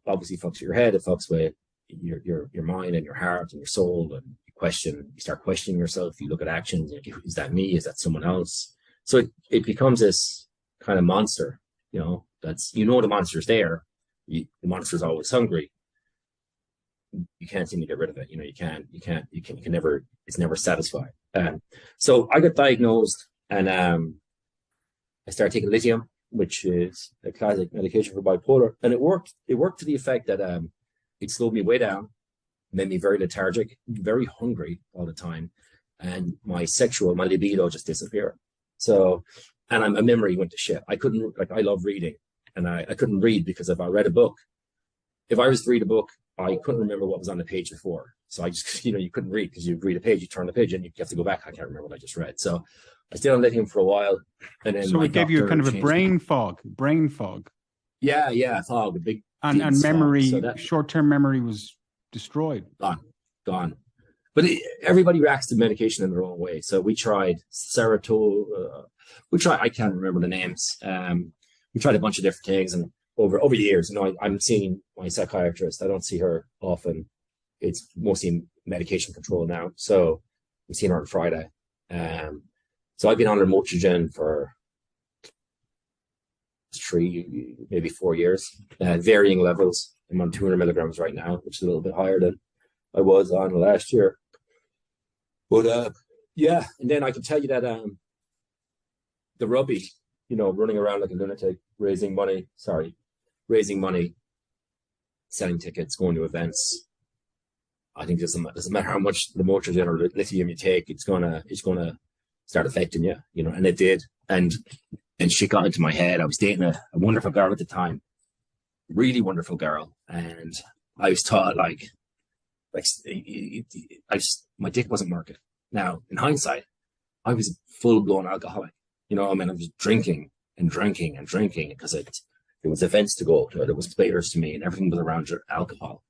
S2: obviously fucks with your head. It fucks with your mind and your heart and your soul, and start questioning yourself. You look at actions, is that me? Is that someone else? So it becomes this kind of monster, the monster's there. The monster's always hungry. You can't seem to get rid of it. You can never, it's never satisfied. So I got diagnosed, and I started taking lithium, which is a classic medication for bipolar. And it worked. It worked to the effect that it slowed me way down, made me very lethargic, very hungry all the time. And my libido just disappeared. So, and my memory went to shit. I couldn't, I love reading, and I couldn't read because if I read a book, if I was to read a book, I couldn't remember what was on the page before. So I just, you couldn't read because you'd read a page, you turn the page, and you have to go back. I can't remember what I just read. So I stayed on lithium for a while. And then
S3: so it gave you kind of a brain fog.
S2: Yeah, fog, a big.
S3: And memory,
S2: so
S3: short-term memory was destroyed.
S2: Gone. But everybody reacts to medication in their own way. So we tried Serotonin. I can't remember the names. We tried a bunch of different things, and over the years, I'm seeing my psychiatrist. I don't see her often. It's mostly medication control now. So I'm seeing her on Friday. So I've been on lamotrigine for 3, maybe 4 years, varying levels. I'm on 200 milligrams right now, which is a little bit higher than I was on last year. But yeah, and then I can tell you that the Rugby, running around like a lunatic, raising money, selling tickets, going to events. I think it doesn't matter how much lamotrigine or lithium you take, it's gonna start affecting you, and it did. And shit got into my head. I was dating a wonderful girl at the time, really wonderful girl, and I was taught my dick wasn't working. Now, in hindsight, I was a full-blown alcoholic. I was drinking because there was events to go to, there was players to me, and everything was around alcohol.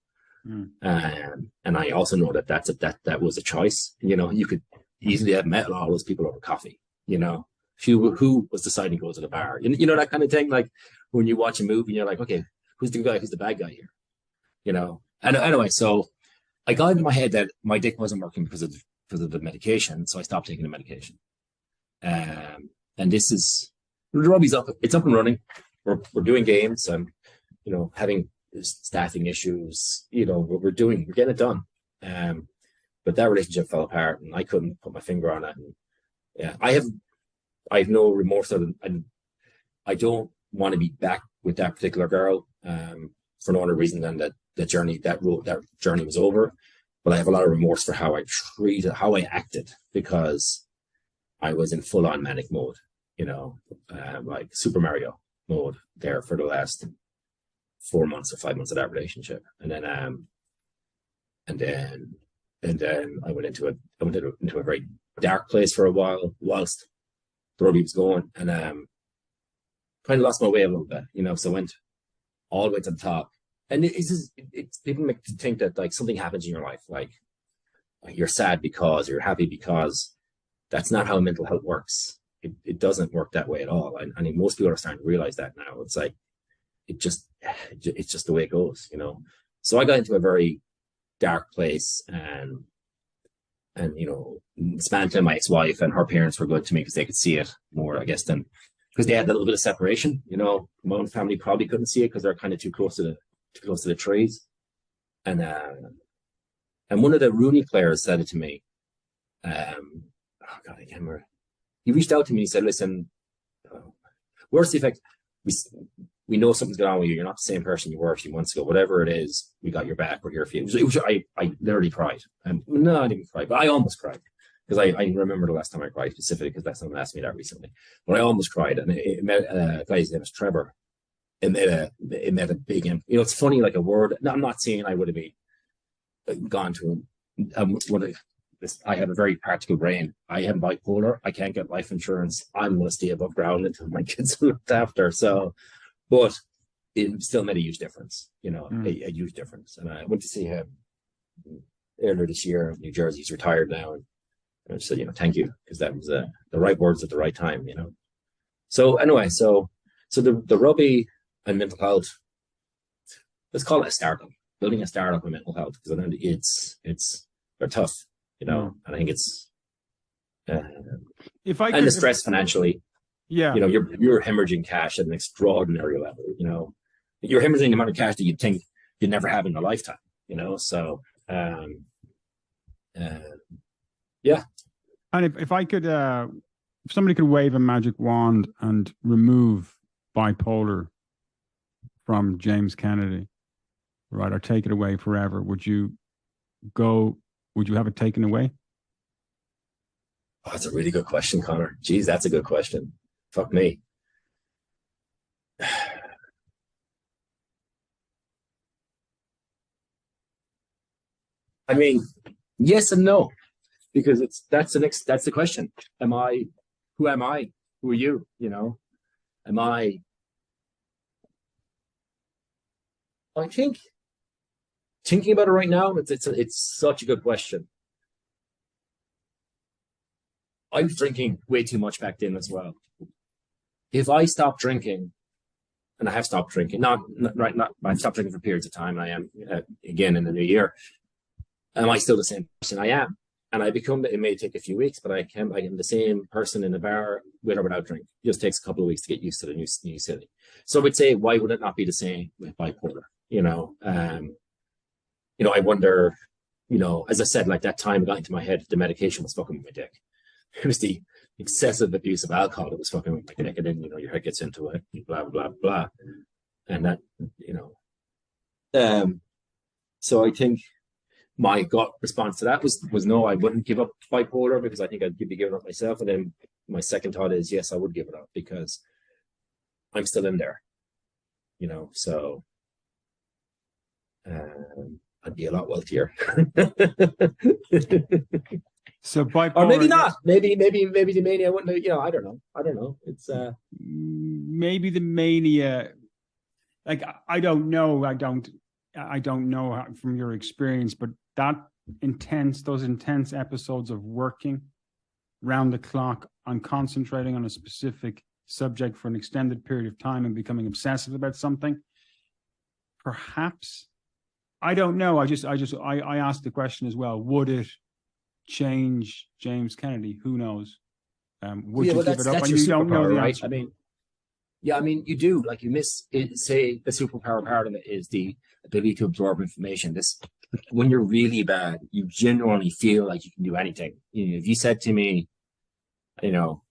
S2: And I also know that was a choice. You could easily have met all those people over coffee. Who was deciding to go to the bar? That kind of thing. Like when you watch a movie, and you're like, okay, who's the guy? Who's the bad guy here? And anyway, so I got into my head that my dick wasn't working because of the medication, so I stopped taking the medication. And this is the Rugby's up. It's up and running. We're doing games. I'm, having staffing issues. We're getting it done. But that relationship fell apart, and I couldn't put my finger on it. And yeah, I have no remorse of it. I don't want to be back with that particular girl for no other reason than that journey was over. But I have a lot of remorse for how I acted, because I was in full on manic mode, like Super Mario mode there for the last 4 months or 5 months of that relationship. And then I went into a very dark place for a while whilst the Rugby was going, and kind of lost my way a little bit, so I went all the way to the top. And it's people make you think that something happens in your life, like you're sad because, you're happy because. That's not how mental health works. It doesn't work that way at all. I mean, most people are starting to realize that now. It's like, it's just the way it goes, So I got into a very dark place, and Samantha, my ex-wife, and her parents were good to me because they could see it more, I guess, than because they had a little bit of separation. My own family probably couldn't see it because they're kind of too close to the trees. And one of the Rooney players said it to me. God, I can't remember. He reached out to me and said, listen, worst effect, we know something's going on with you. You're not the same person you were a few months ago. Whatever it is, we got your back. We're here for you. I literally cried. No, I didn't cry, but I almost cried, because I remember the last time I cried specifically, because that's someone asked me that recently. But I almost cried, and it met a guy's name was Trevor. It made a big impact. It's funny, like a word. No, I'm not saying I would have gone to him. I have a very practical brain. I am bipolar. I can't get life insurance. I'm going to stay above ground until my kids are looked after. So, but it still made a huge difference, a huge difference. And I went to see him earlier this year in New Jersey. He's retired now. And I said, thank you, because that was the right words at the right time, So anyway, so the Rugby and mental health, let's call it a startup, building a startup in mental health, because I know they're tough. you know. I think it's
S3: If I
S2: and the stress financially.
S3: yeah,
S2: You know, you're hemorrhaging cash at an extraordinary level. You know, you're hemorrhaging the amount of cash that you'd think you'd never have in a lifetime. You know, so yeah.
S1: And if I could, if somebody could wave a magic wand and remove bipolar from James Kennedy, right, or take it away forever, would you have it taken away?
S2: Oh, that's a really good question, Connor. Geez, that's a good question. Fuck me. I mean, yes and no, because that's the question. Who am I? Who are you? You know, I think thinking about it right now, it's such a good question. I was drinking way too much back then as well. If I stop drinking, and I have stopped drinking, I've stopped drinking for periods of time. I am again in the new year. Am I still the same person? I am, and it may take a few weeks, but I am the same person in a bar with or without drink. It just takes a couple of weeks to get used to the new city. So I would say, why would it not be the same with bipolar? You know, I wonder. You know, as I said, like that time got into my head, the medication was fucking with my dick. It was the excessive abuse of alcohol that was fucking with my dick, and then your head gets into it, blah blah blah, and that So I think my gut response to that was no, I wouldn't give up bipolar because I think I'd be giving up myself. And then my second thought is yes, I would give it up because I'm still in there, you know. So I'd be a lot wealthier.
S1: So bipolar,
S2: or maybe not. Maybe the mania wouldn't. You know, I don't know. It's
S1: maybe the mania. Like I don't know. I don't know how, from your experience, but those intense episodes of working round the clock on concentrating on a specific subject for an extended period of time and becoming obsessive about something. Perhaps, I don't know. I asked the question as well. Would it change James Kennedy? Who knows? Would you give it up? And you don't know the answer.
S2: I mean, you do. Like you miss it, say the superpower part of it is the ability to absorb information. When you're really bad, you genuinely feel like you can do anything. You know, if you said to me, you know,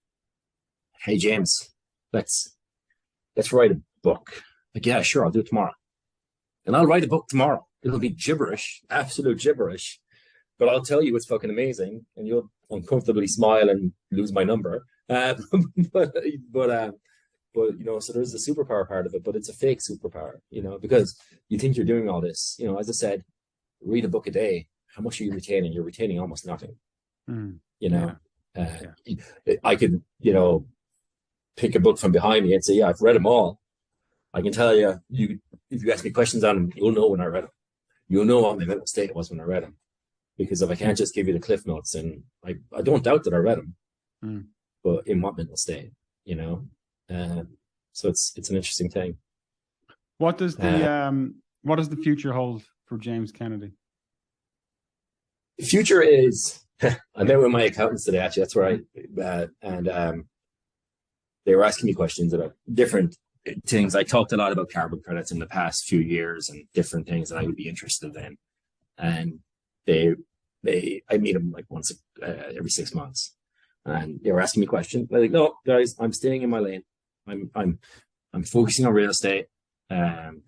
S2: hey James, let's write a book. Like, yeah, sure, I'll do it tomorrow. And I'll write a book tomorrow. It'll be gibberish, absolute gibberish. But I'll tell you it's fucking amazing, and you'll uncomfortably smile and lose my number. But you know, so there's the superpower part of it, but it's a fake superpower, you know, because you think you're doing all this. You know, as I said, read a book a day. How much are you retaining? You're retaining almost nothing. You know, I could, you know, pick a book from behind me and say, yeah, I've read them all. I can tell you, if you ask me questions on them, you'll know when I read them. You'll know what my mental state was when I read them. Because if I can't just give you the cliff notes, and I don't doubt that I read them, but in what mental state, you know? So it's an interesting thing.
S1: What does the future hold for James Kennedy?
S2: The future is I met with my accountants today. Actually, that's where they were asking me questions about different things. I talked a lot about carbon credits in the past few years and different things that I would be interested in, and I meet them like once every 6 months, and they were asking me questions. They're like, no, guys, I'm staying in my lane. I'm focusing on real estate. I'm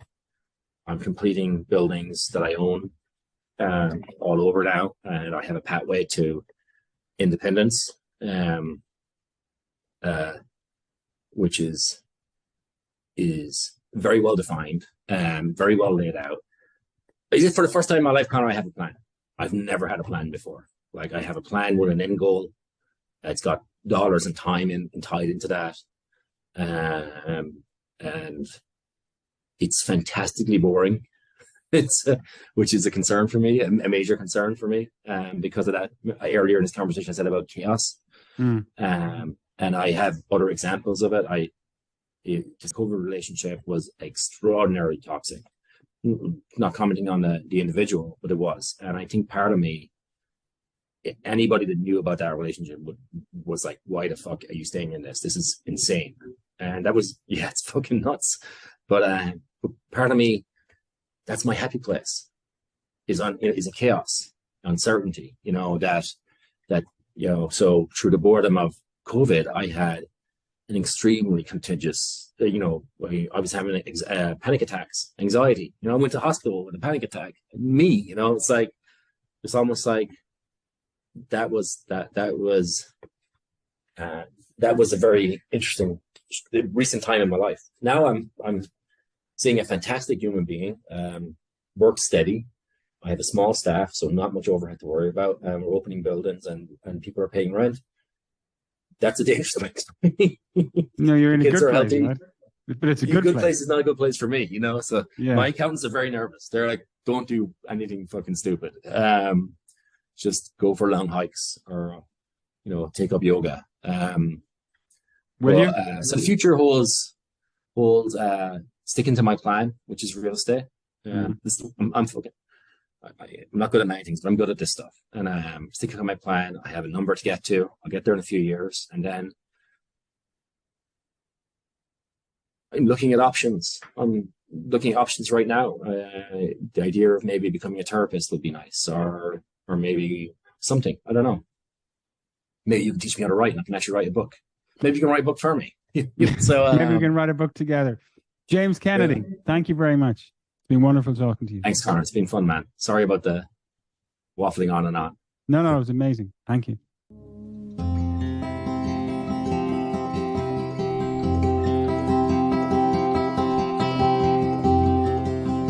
S2: completing buildings that I own all over now, and I have a pathway to independence, which is very well defined, very well laid out. For the first time in my life, Connor, I have a plan. I've never had a plan before. Like I have a plan with an end goal. It's got dollars and time tied into that. And it's fantastically boring. Which is a concern for me, a major concern for me, because of that. Earlier in this conversation, I said about chaos, and I have other examples of it. This COVID relationship was extraordinarily toxic. Not commenting on the individual, but it was, and I think part of me anybody that knew about that relationship was like, why the fuck are you staying in this? This is insane. And that was, yeah, it's fucking nuts. But part of me, that's my happy place, is a chaos, uncertainty, you know, that, you know, so through the boredom of COVID, I had an extremely contagious, you know, I was having panic attacks, anxiety, you know, I went to hospital with a panic attack. Me, you know, it's almost like that was a very interesting recent time in my life. Now I'm seeing a fantastic human being, work steady. I have a small staff, so not much overhead to worry about. We're opening buildings and people are paying rent. That's a dangerous place.
S3: No, you're in a good place,
S2: healthy.
S3: right? But it's a good place.
S2: Place is not a good place for me, you know. So
S3: Yeah.
S2: my accountants are very nervous. They're like, don't do anything fucking stupid. Just go for long hikes or, you know, take up yoga.
S3: Will you?
S2: So the future holds sticking to my plan, which is real estate. I'm not good at many things, but I'm good at this stuff. And sticking to my plan. I have a number to get to. I'll get there in a few years, and then I'm looking at options. I'm looking at options right now. The idea of maybe becoming a therapist would be nice, or maybe something. I don't know. Maybe you can teach me how to write, and I can actually write a book. Maybe you can write a book for me. So
S3: Maybe we can write a book together. James Kennedy, thank you very much. It's been wonderful talking to you.
S2: Thanks, Connor. It's been fun, man. Sorry about the waffling on and on.
S3: No, it was amazing. Thank you.